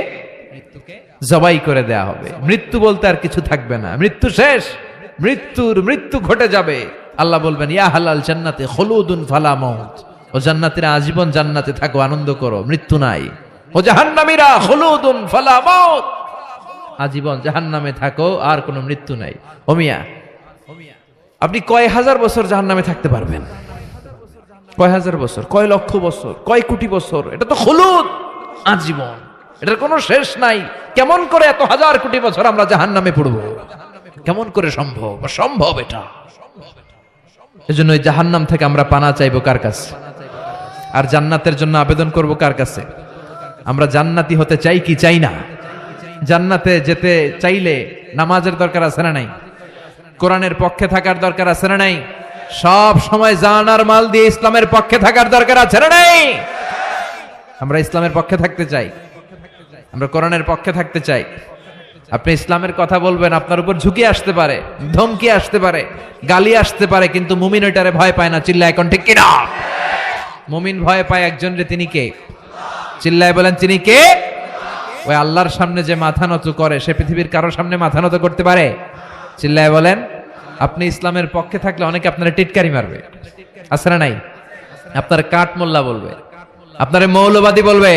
জবাই করে দেয়া হবে। মৃত্যু বলতে আর কিছু থাকবে না, মৃত্যু শেষ, মৃত্যু ঘটে যাবে। আল্লাহ বলবেন, ইয়া হালাল জান্নাতে খুলুদুন ফালা মাউত, ও জান্নাতীরা আজীবন জান্নাতে থাকো, আনন্দ করো, মৃত্যু নাই। ও জাহান্নামীরা খুলুদুন ফালা মাউত, আজীবন জাহান্নামে থাকো, আর কোনো মৃত্যু নাই। ও মিয়া, আপনি কয় হাজার বছর জাহান্নামে থাকতে পারবেন? কয় হাজার বছর, কয় লক্ষ বছর, কয় কোটি বছর? এটা তো খুলুদ, আজীবন, এটার কোনো শেষ নাই। কেমন করে এত হাজার কোটি বছর আমরা জাহান্নামে পড়বো? কেমন করে সম্ভব? অসম্ভব এটা। এজন্য ওই জাহান্নাম থেকে আমরা পানা চাইবো কার কাছে? আর জান্নাতের জন্য আবেদন করব কার কাছে? আমরা জান্নাতি হতে চাই কি চাই না? জান্নাতে যেতে চাইলে নামাজের দরকার আছে না নাই? কোরআনের পক্ষে থাকার দরকার আছে না নাই? সব সময় জান আর মাল দিয়ে ইসলামের পক্ষে থাকার দরকার আছে না নাই? আমরা ইসলামের পক্ষে থাকতে চাই, আমরা কোরআনের পক্ষে থাকতে চাই। আপনি ইসলামের কথা বলবেন, আপনার উপর ঝুঁকি আসতে পারে, ধমকি আসতে পারে, গালি আসতে পারে, কিন্তু মুমিন ওইটারে ভয় পায় না। চিল্লায় এখন ঠিক কিনা? মুমিন ভয় পায় একজনরে, তিনি কে? চিল্লায় বলেন, তিনি কে? ওই আল্লাহর সামনে যে মাথা নত করে, সে পৃথিবীর কারোর সামনে মাথা নত করতে পারে? চিল্লায় বলেন। আপনি ইসলামের পক্ষে থাকলে অনেকে আপনারা টিটকারি মারবে, আছে না নাই? আপনার কাঠ মোল্লা বলবে, আপনারে মৌলবাদী বলবে।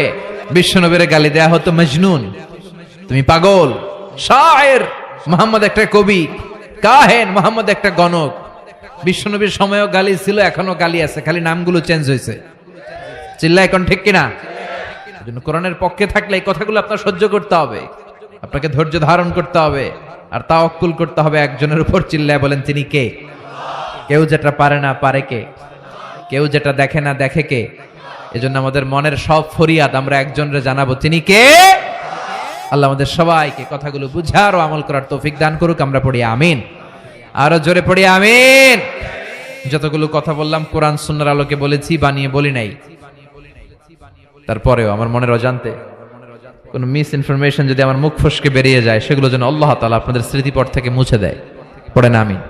বিশ্বনবীর গালি দেয়া হতো মজনুন, তুমি পাগল। শায়ের মুহাম্মদ একটা কবি, কাহেন মুহাম্মদ একটা গণক। বিশ্বনবীর সময়ও গালি ছিল, এখনো গালি আছে, খালি নামগুলো চেঞ্জ হয়েছে। চিল্লা এখন ঠিক কিনা? এজন্য কোরআনের পক্ষে থাকলে এই কথাগুলো আপনার সহ্য করতে হবে, আপনাকে ধৈর্য ধারণ করতে হবে, আর তাওয়াক্কুল করতে হবে একজনের উপর। চিল্লায় বলেন, তিনি কে? কেউ যেটা পারে না পারে কে? কেউ যেটা দেখে না দেখে কে? এজন্য আমাদের মনের সব ফরিয়াদ আমরা একজনরে জানাবো, তিনি কে? আল্লাহ আমাদের সবাইকে কথাগুলো বুঝার ও আমল করার তৌফিক দান করুক। আমরা পড়ি আমিন, আরো জোরে পড়ি আমিন। যতগুলো কথা বললাম কোরআন সুন্নাহর আলোকে বলেছি, বানিয়ে বলি নাই। তারপরেও আমার মনের অজান্তে কোন মিস ইনফরমেশন যদি আমার মুখ ফসকে বেরিয়ে যায়, সেগুলো যেন আল্লাহ তাআলা আপনাদের স্মৃতিপট থেকে মুছে দেয়। পড়েন আমিন।